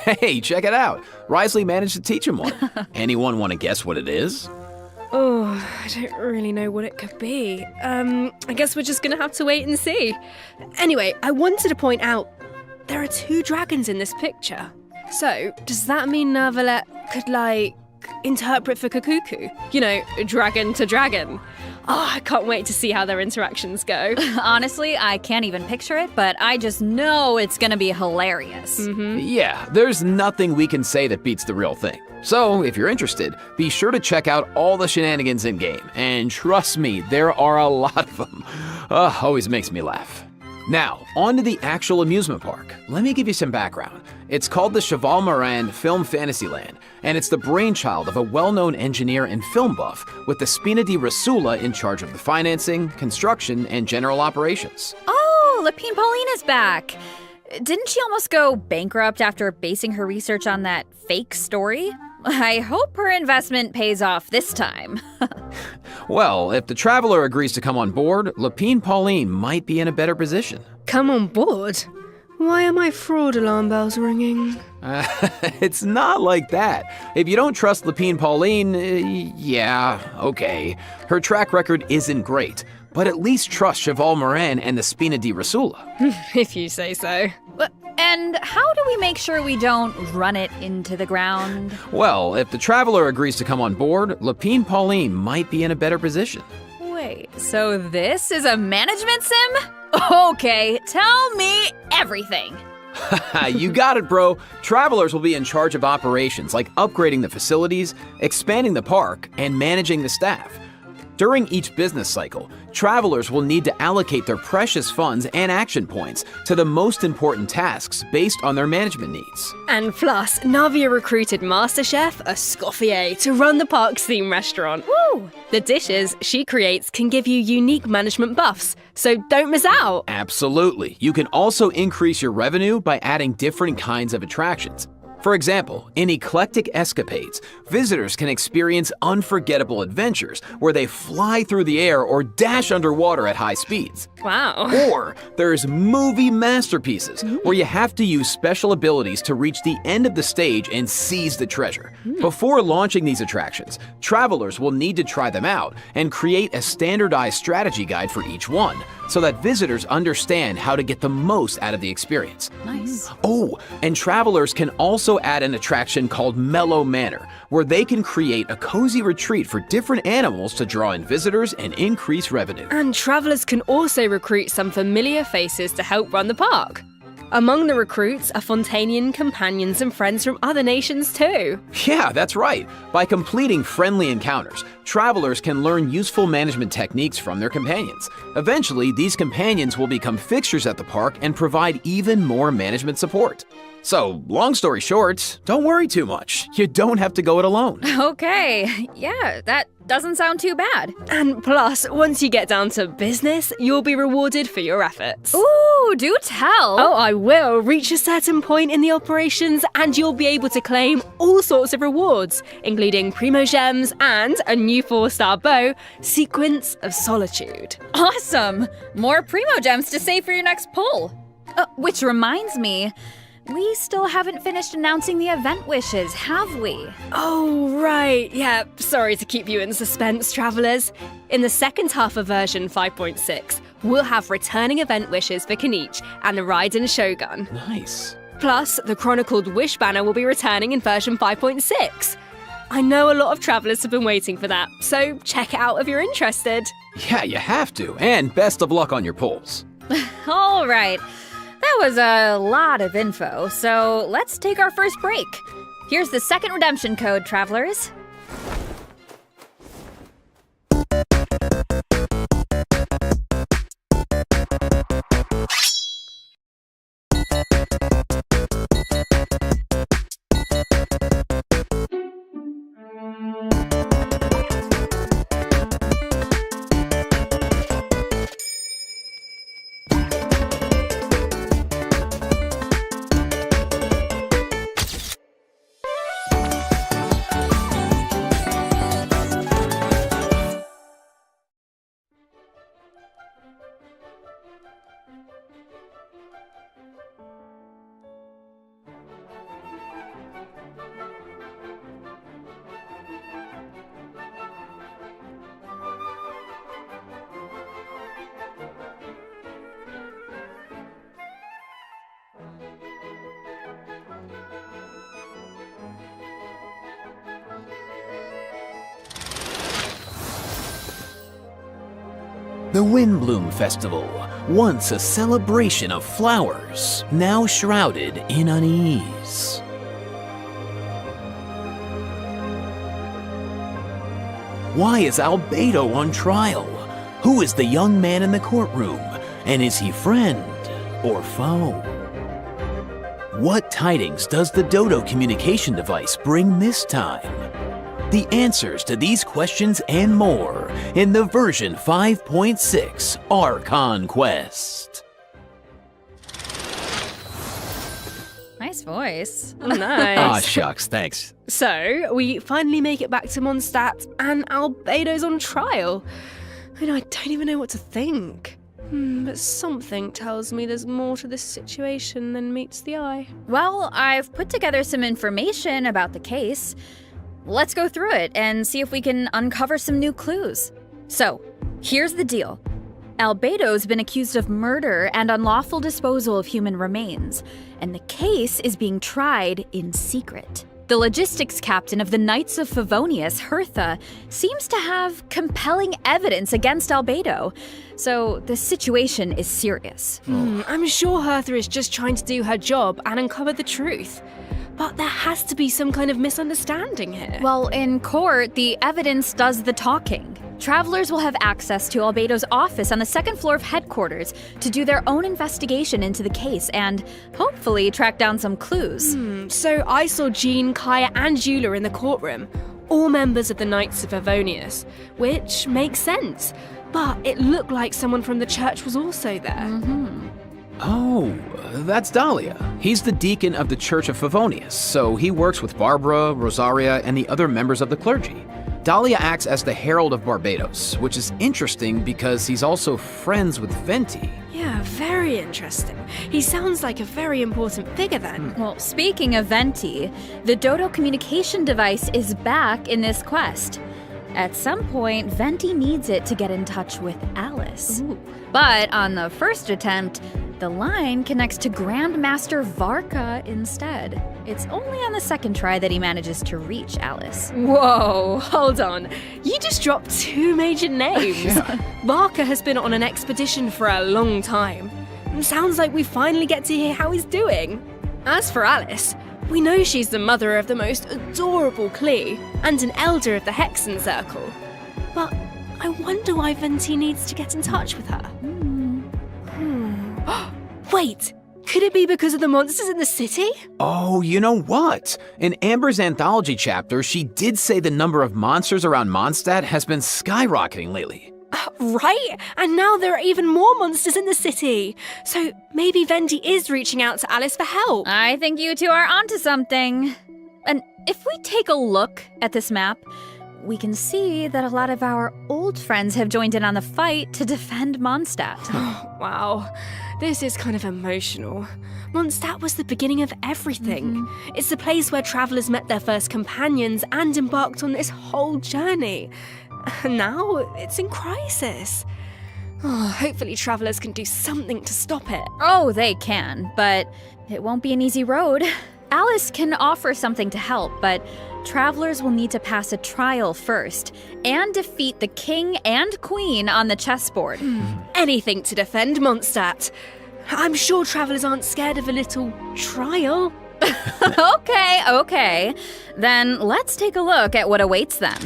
Hey, check it out. Risley managed to teach him one. Anyone want to guess what it is? Oh, I don't really know what it could be. I guess we're just gonna have to wait and see. Anyway, I wanted to point out, there are two dragons in this picture. So, does that mean Nervalette could, interpret for Kakuku? You know, dragon to dragon. Oh, I can't wait to see how their interactions go. Honestly, I can't even picture it, but I just know it's gonna be hilarious. Yeah, there's nothing we can say that beats the real thing. So, if you're interested, be sure to check out all the shenanigans in-game. And trust me, there are a lot of them. Always makes me laugh. Now, on to the actual amusement park. Let me give you some background. It's called the Cheval Morand Film Fantasyland, and it's the brainchild of a well-known engineer and film buff with the Spina di Rasula in charge of the financing, construction, and general operations. Oh, Lapine Pauline is back. didn't she almost go bankrupt after basing her research on that fake story? I hope her investment pays off this time. Well, if the Traveler agrees to come on board, Lapine Pauline might be in a better position. Come on board? Why are my fraud alarm bells ringing? It's not like that. If you don't trust Lapine Pauline, yeah, okay. Her track record isn't great, but at least trust Cheval Morin and the Spina di Rasula. If you say so. And how do we make sure we don't run it into the ground? Well, if the Traveler agrees to come on board, Lapine Pauline might be in a better position. Wait, so this is a management sim? Okay, tell me everything. You got it, bro. Travelers will be in charge of operations like upgrading the facilities, expanding the park, and managing the staff. During each business cycle, travelers will need to allocate their precious funds and action points to the most important tasks based on their management needs. And plus, Navia recruited Master Chef Escoffier to run the park's theme restaurant. Woo! The dishes she creates can give you unique management buffs, so don't miss out. Absolutely. You can also increase your revenue by adding different kinds of attractions. For example, in Eclectic Escapades, visitors can experience unforgettable adventures where they fly through the air or dash underwater at high speeds. Wow. Or there's Movie Masterpieces, where you have to use special abilities to reach the end of the stage and seize the treasure. Before launching these attractions, travelers will need to try them out and create a standardized strategy guide for each one, so that visitors understand how to get the most out of the experience. Nice. Oh, and travelers can also add an attraction called Mellow Manor, where they can create a cozy retreat for different animals to draw in visitors and increase revenue. And travelers can also recruit some familiar faces to help run the park. Among the recruits are Fontanian companions and friends from other nations too. Yeah, that's right. By completing friendly encounters, travelers can learn useful management techniques from their companions. Eventually, these companions will become fixtures at the park and provide even more management support. So, long story short, don't worry too much. You don't have to go it alone. Okay, yeah, that doesn't sound too bad. And plus, once you get down to business, you'll be rewarded for your efforts. Ooh, do tell. Oh, I will. Reach a certain point in the operations and you'll be able to claim all sorts of rewards, including Primo Gems and a new 4-star bow, Sequence of Solitude. Awesome! More Primo Gems to save for your next pull. Which reminds me, we still haven't finished announcing the event wishes, have we? Oh, right. Yeah, sorry to keep you in suspense, travelers. In the second half of version 5.6, we'll have returning event wishes for Kenichi and the Raiden Shogun. Nice. Plus, the Chronicled Wish banner will be returning in version 5.6. I know a lot of travelers have been waiting for that, so check it out if you're interested. Yeah, you have to. And best of luck on your pulls. All right. That was a lot of info, so let's take our first break. Here's the second redemption code, travelers. The Windbloom Festival, once a celebration of flowers, now shrouded in unease. Why is Albedo on trial? Who is the young man in the courtroom? And is he friend or foe? What tidings does the Dodo communication device bring this time? The answers to these questions and more in the version 5.6 Archon Quest. Nice voice. Nice. Aw, shucks, thanks. So, we finally make it back to Mondstadt, and Albedo's on trial. I don't even know what to think. But something tells me there's more to this situation than meets the eye. Well, I've put together some information about the case. Let's go through it and see if we can uncover some new clues. So, here's the deal. Albedo's been accused of murder and unlawful disposal of human remains, and the case is being tried in secret. The logistics captain of the Knights of Favonius, Hertha, seems to have compelling evidence against Albedo, so the situation is serious. I'm sure Hertha is just trying to do her job and uncover the truth. But there has to be some kind of misunderstanding here. Well, in court, the evidence does the talking. Travelers will have access to Albedo's office on the second floor of headquarters to do their own investigation into the case and hopefully track down some clues. So I saw Jean, Kaya, and Eula in the courtroom, all members of the Knights of Favonius, which makes sense. But it looked like someone from the church was also there. Oh, that's Dahlia. He's the deacon of the Church of Favonius, so he works with Barbara, Rosaria, and the other members of the clergy. Dahlia acts as the Herald of Barbados, which is interesting because he's also friends with Venti. Yeah, very interesting. He sounds like a very important figure then. Well, speaking of Venti, the Dodo communication device is back in this quest. At some point, Venti needs it to get in touch with Alice. Ooh. But on the first attempt, the line connects to Grandmaster Varka instead. It's only on the second try that he manages to reach Alice. Whoa, hold on. You just dropped two major names. Varka has been on an expedition for a long time. Sounds like we finally get to hear how he's doing. As for Alice, we know she's the mother of the most adorable Klee and an elder of the Hexen Circle. But I wonder why Venti needs to get in touch with her. Wait, could it be because of the monsters in the city? Oh, you know what? In Amber's anthology chapter, she did say the number of monsters around Mondstadt has been skyrocketing lately. Right? And now there are even more monsters in the city. So maybe Venti is reaching out to Alice for help. I think you two are onto something. And if we take a look at this map, we can see that a lot of our old friends have joined in on the fight to defend Mondstadt. Wow, this is kind of emotional. Mondstadt was the beginning of everything. It's the place where travelers met their first companions and embarked on this whole journey. And now it's in crisis. Hopefully travelers can do something to stop it. Oh, they can, but it won't be an easy road. Alice can offer something to help, but travelers will need to pass a trial first and defeat the king and queen on the chessboard. Anything to defend Mondstadt. I'm sure travelers aren't scared of a little trial. Okay. Then let's take a look at what awaits them.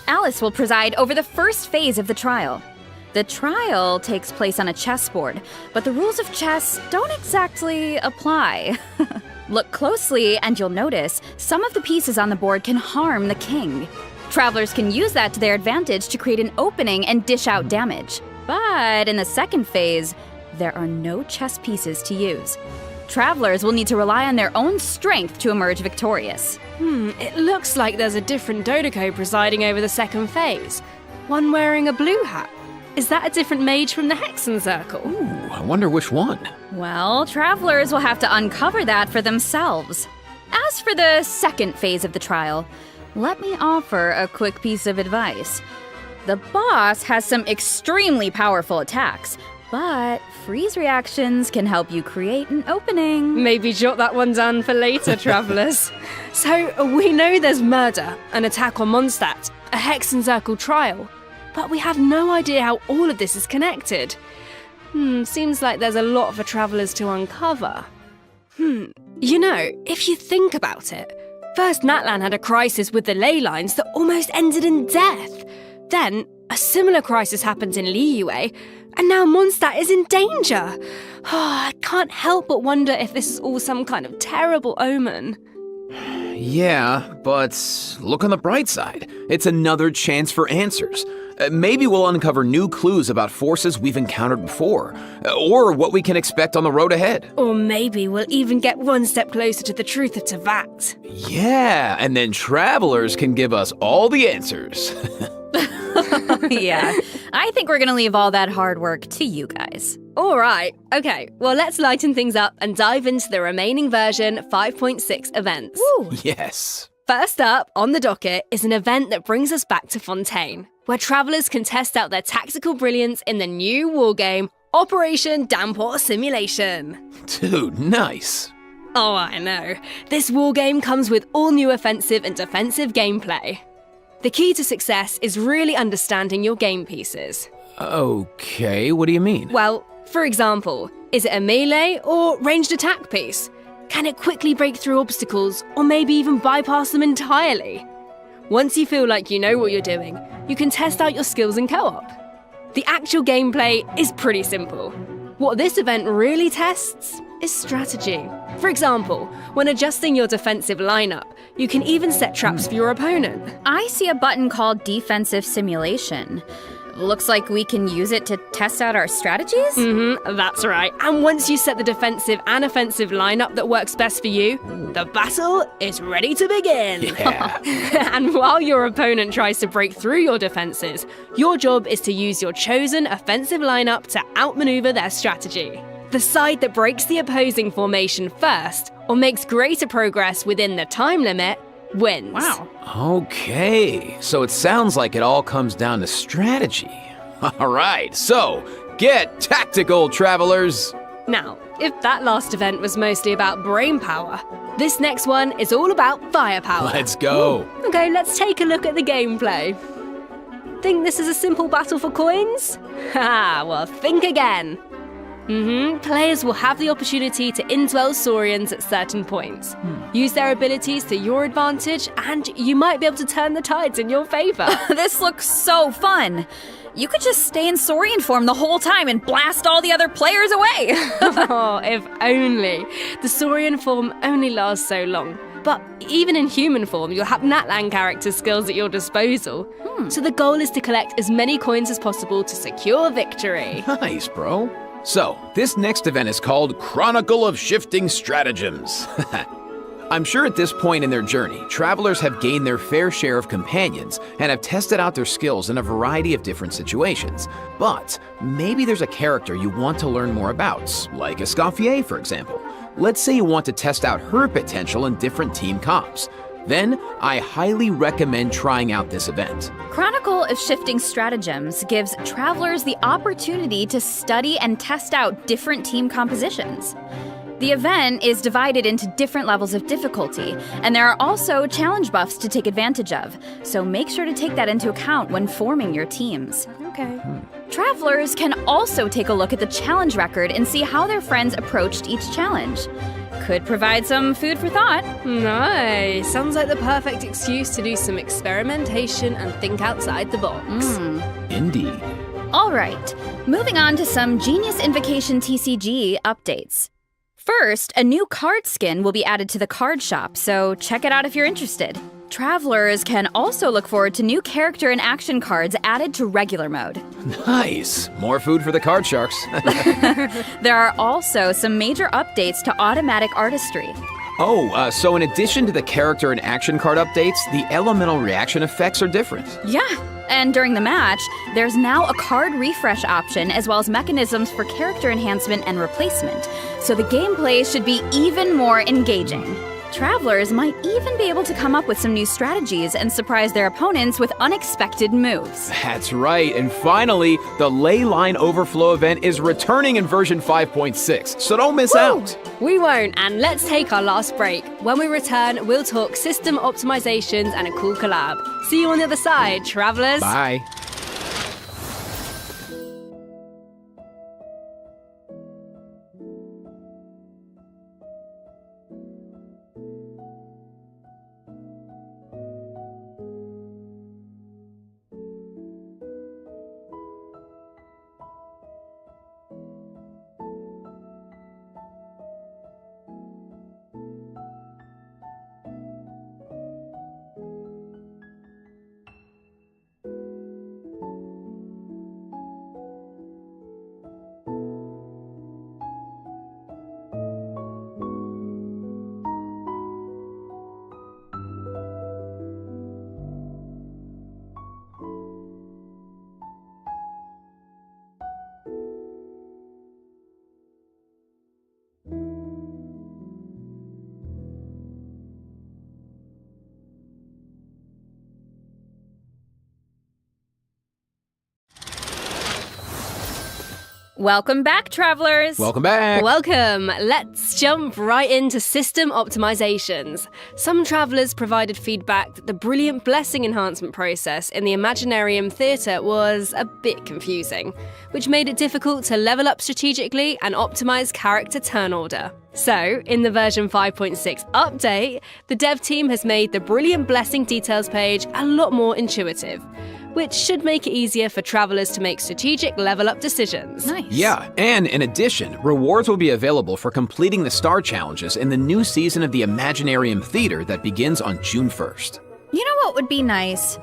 Alice will preside over the first phase of the trial. The trial takes place on a chessboard, but the rules of chess don't exactly apply. Look closely and you'll notice some of the pieces on the board can harm the king. Travelers can use that to their advantage to create an opening and dish out damage. But in the second phase, there are no chess pieces to use. Travelers will need to rely on their own strength to emerge victorious. It looks like there's a different Dodoco presiding over the second phase. One wearing a blue hat. Is that a different mage from the Hexen Circle? Ooh, I wonder which one. Well, travelers will have to uncover that for themselves. As for the second phase of the trial, let me offer a quick piece of advice. The boss has some extremely powerful attacks, but freeze reactions can help you create an opening. Maybe jot that one down for later, travelers. So, we know there's murder, an attack on Mondstadt, a Hexen Circle trial. but we have no idea how all of this is connected. Seems like there's a lot for travelers to uncover. You know, if you think about it, first Natlan had a crisis with the ley lines that almost ended in death. Then, a similar crisis happens in Liyue, and now Mondstadt is in danger. I can't help but wonder if this is all some kind of terrible omen. Yeah, but look on the bright side. It's another chance for answers. Maybe we'll uncover new clues about forces we've encountered before, or what we can expect on the road ahead. Or maybe we'll even get one step closer to the truth of Teyvat. Yeah, and then travelers can give us all the answers. Yeah, I think we're gonna leave all that hard work to you guys. All right, okay, well let's lighten things up and dive into the remaining version 5.6 events. Woo. Yes. First up on the docket is an event that brings us back to Fontaine, where travelers can test out their tactical brilliance in the new wargame, Operation Damport Simulation. Dude, nice. Oh, I know. This wargame comes with all new offensive and defensive gameplay. The key to success is really understanding your game pieces. Okay, what do you mean? Well, for example, is it a melee or ranged attack piece? Can it quickly break through obstacles or maybe even bypass them entirely? Once you feel like you know what you're doing, you can test out your skills in co-op. The actual gameplay is pretty simple. What this event really tests is strategy. For example, when adjusting your defensive lineup, you can even set traps for your opponent. I see a button called Defensive Simulation. Looks like we can use it to test out our strategies? That's right. And once you set the defensive and offensive lineup that works best for you, the battle is ready to begin. Yeah. And while your opponent tries to break through your defenses, your job is to use your chosen offensive lineup to outmaneuver their strategy. The side that breaks the opposing formation first, or makes greater progress within the time limit, wins. Wow. Okay, so it sounds like it all comes down to strategy. All right, so get tactical, travelers. Now, if that last event was mostly about brain power, this next one is all about firepower. Let's go. Okay, let's take a look at the gameplay. Think this is a simple battle for coins? Ha, well, think again. Players will have the opportunity to indwell Saurians at certain points. Use their abilities to your advantage, and you might be able to turn the tides in your favor. This looks so fun. You could just stay in Saurian form the whole time and blast all the other players away. Oh, if only. The Saurian form only lasts so long. But even in human form, you'll have Natlan character skills at your disposal. So the goal is to collect as many coins as possible to secure victory. Nice, bro. So, this next event is called Chronicle of Shifting Stratagems. I'm sure at this point in their journey, travelers have gained their fair share of companions and have tested out their skills in a variety of different situations. But maybe there's a character you want to learn more about, like Escoffier, for example. Let's say you want to test out her potential in different team comps. Then, I highly recommend trying out this event. Chronicle of Shifting Stratagems gives travelers the opportunity to study and test out different team compositions. The event is divided into different levels of difficulty, and there are also challenge buffs to take advantage of, so make sure to take that into account when forming your teams. Okay. Travelers can also take a look at the challenge record and see how their friends approached each challenge. Could provide some food for thought. Nice. Sounds like the perfect excuse to do some experimentation and think outside the box. Indeed. All right, moving on to some Genius Invocation TCG updates. First, a new card skin will be added to the card shop, so check it out if you're interested. Travelers can also look forward to new character and action cards added to regular mode. Nice. More food for the card sharks. There are also some major updates to automatic artistry. Oh, so in addition to the character and action card updates, the elemental reaction effects are different. Yeah, and during the match, there's now a card refresh option as well as mechanisms for character enhancement and replacement, so the gameplay should be even more engaging. Travelers might even be able to come up with some new strategies and surprise their opponents with unexpected moves. That's right, and finally, the Ley Line Overflow event is returning in version 5.6, so don't miss out. We won't, and let's take our last break. When we return, we'll talk system optimizations and a cool collab. See you on the other side, travelers. Bye. Welcome back, travelers. Welcome back. Welcome. Let's jump right into system optimizations. Some travelers provided feedback that the brilliant blessing enhancement process in the Imaginarium Theatre was a bit confusing, which made it difficult to level up strategically and optimize character turn order. So, in the version 5.6 update, the dev team has made the brilliant blessing details page a lot more intuitive, which should make it easier for travelers to make strategic level-up decisions. Nice. Yeah, and in addition, rewards will be available for completing the star challenges in the new season of the Imaginarium Theater that begins on June 1st. You know what would be nice?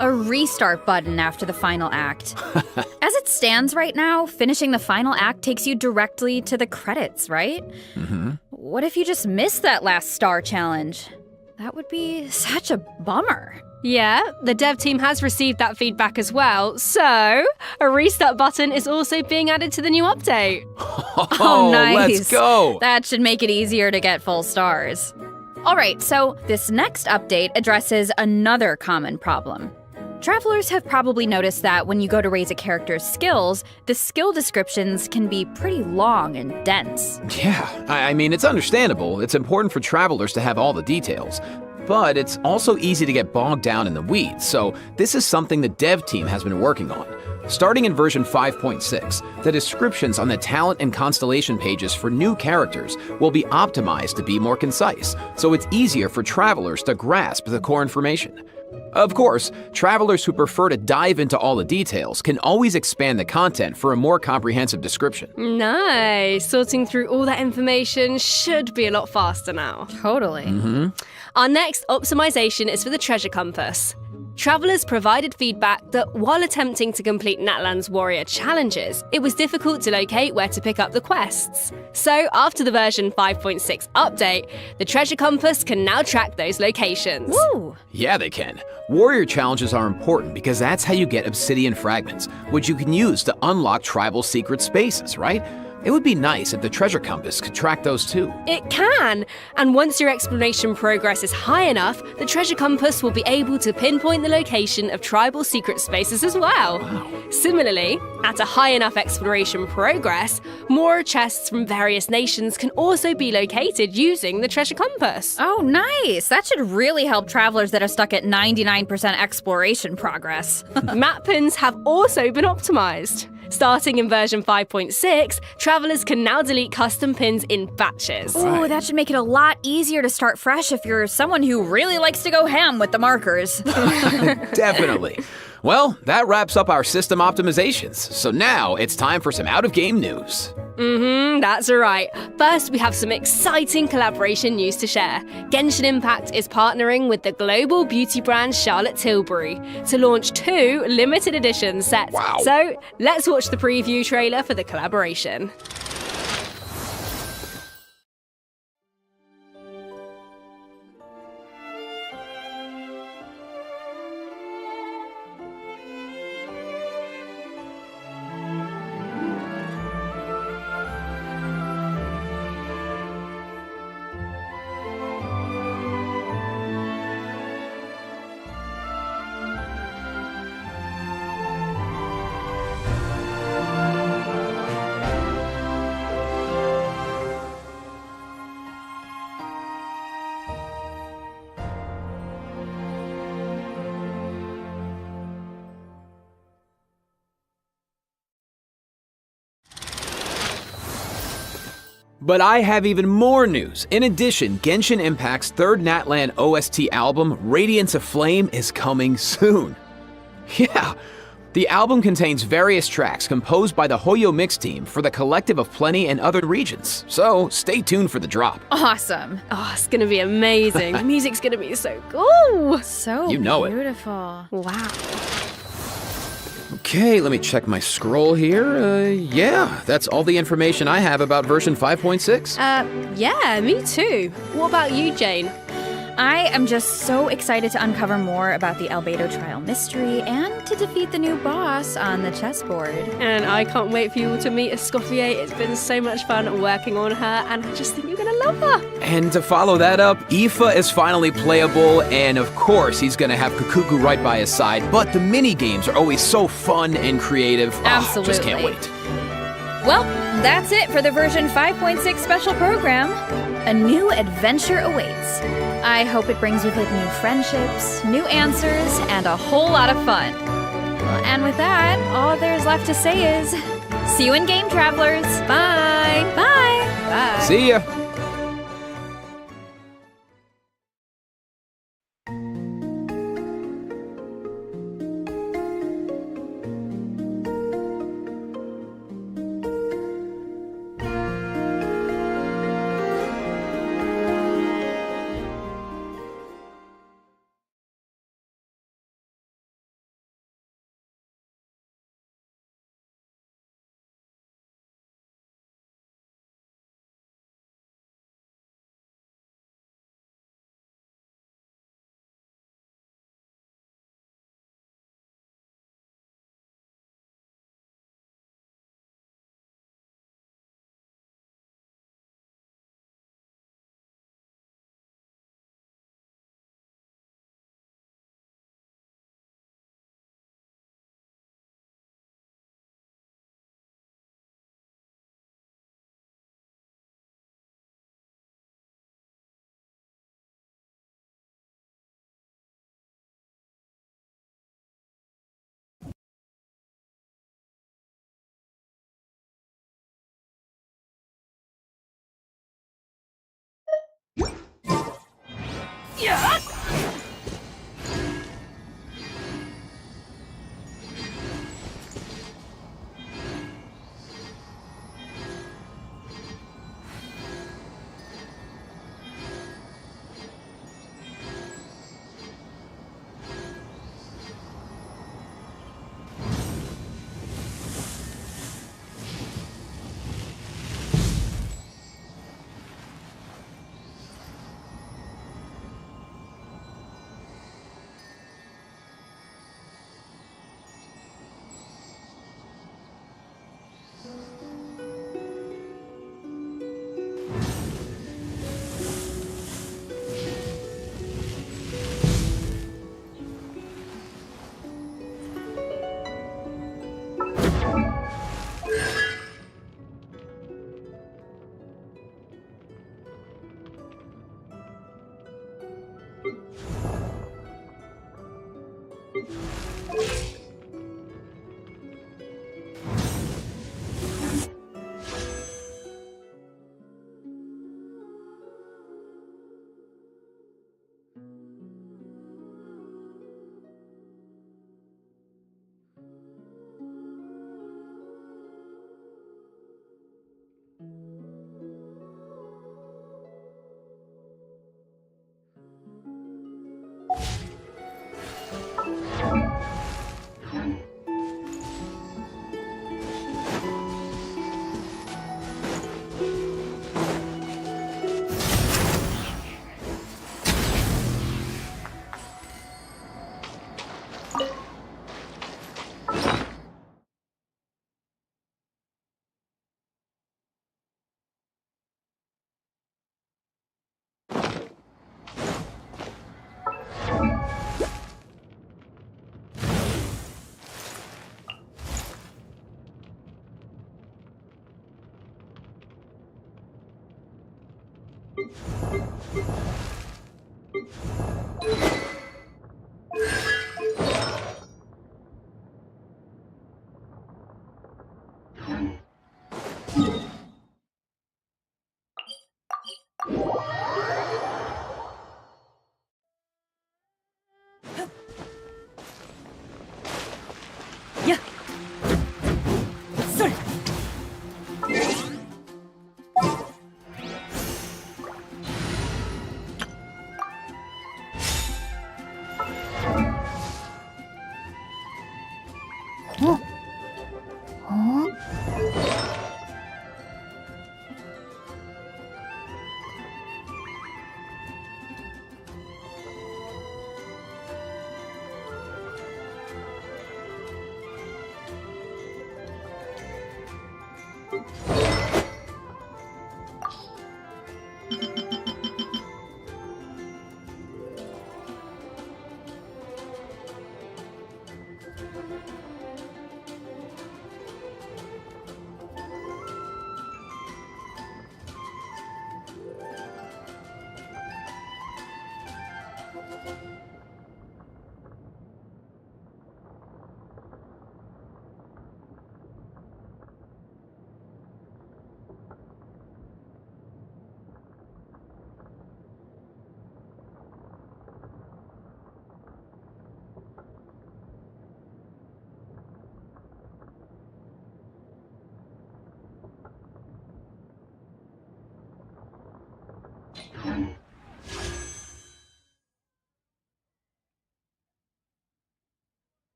A restart button after the final act. As it stands right now, finishing the final act takes you directly to the credits, right? Mm-hmm. What if you just missed that last star challenge? That would be such a bummer. Yeah, the dev team has received that feedback as well, so a restart button is also being added to the new update. Oh, nice. Let's go! That should make it easier to get full stars. Alright, so this next update addresses another common problem. Travelers have probably noticed that when you go to raise a character's skills, the skill descriptions can be pretty long and dense. Yeah, I mean, it's understandable. It's important for travelers to have all the details. But it's also easy to get bogged down in the weeds, so this is something the dev team has been working on. Starting in version 5.6, the descriptions on the talent and constellation pages for new characters will be optimized to be more concise, so it's easier for travelers to grasp the core information. Of course, travelers who prefer to dive into all the details can always expand the content for a more comprehensive description. Nice. Sorting through all that information should be a lot faster now. Totally. Mm-hmm. Our next optimization is for the treasure compass. Travelers provided feedback that while attempting to complete Natlan's warrior challenges, it was difficult to locate where to pick up the quests. So, after the version 5.6 update, the treasure compass can now track those locations. Woo! Yeah, they can. Warrior challenges are important because that's how you get obsidian fragments, which you can use to unlock tribal secret spaces, right? It would be nice if the treasure compass could track those too. It can! And once your exploration progress is high enough, the treasure compass will be able to pinpoint the location of tribal secret spaces as well. Wow. Similarly, at a high enough exploration progress, more chests from various nations can also be located using the treasure compass. Oh, nice! That should really help travelers that are stuck at 99% exploration progress. Map pins have also been optimized. Starting in version 5.6, travelers can now delete custom pins in batches. Ooh, that should make it a lot easier to start fresh if you're someone who really likes to go ham with the markers. Definitely. Well, that wraps up our system optimizations. So now it's time for some out-of-game news. That's right. First, we have some exciting collaboration news to share. Genshin Impact is partnering with the global beauty brand Charlotte Tilbury to launch 2 limited edition sets. Wow. So, let's watch the preview trailer for the collaboration. But I have even more news. In addition, Genshin Impact's third Natlan OST album, Radiance of Flame, is coming soon. Yeah, the album contains various tracks composed by the HoYo Mix team for the Collective of Plenty and other regions, so stay tuned for the drop. Awesome. Oh, it's gonna be amazing. The music's gonna be so cool. So You know it. beautiful. Wow. Okay, let me check my scroll here. Yeah, that's all the information I have about version 5.6. Yeah, me too. What about you, Jane? I am just so excited to uncover more about the Albedo trial mystery and to defeat the new boss on the chessboard. And I can't wait for you all to meet Escoffier. It's been so much fun working on her, and I just think you're gonna love her. And to follow that up, Aoife is finally playable, and of course he's gonna have Kukuku right by his side, but the mini-games are always so fun and creative. Absolutely. Just can't wait. Well, that's it for the version 5.6 special program. A new adventure awaits. I hope it brings with it new friendships, new answers, and a whole lot of fun. And with that, all there's left to say is, see you in game, travelers. Bye. Bye. Bye. See ya. Yeah!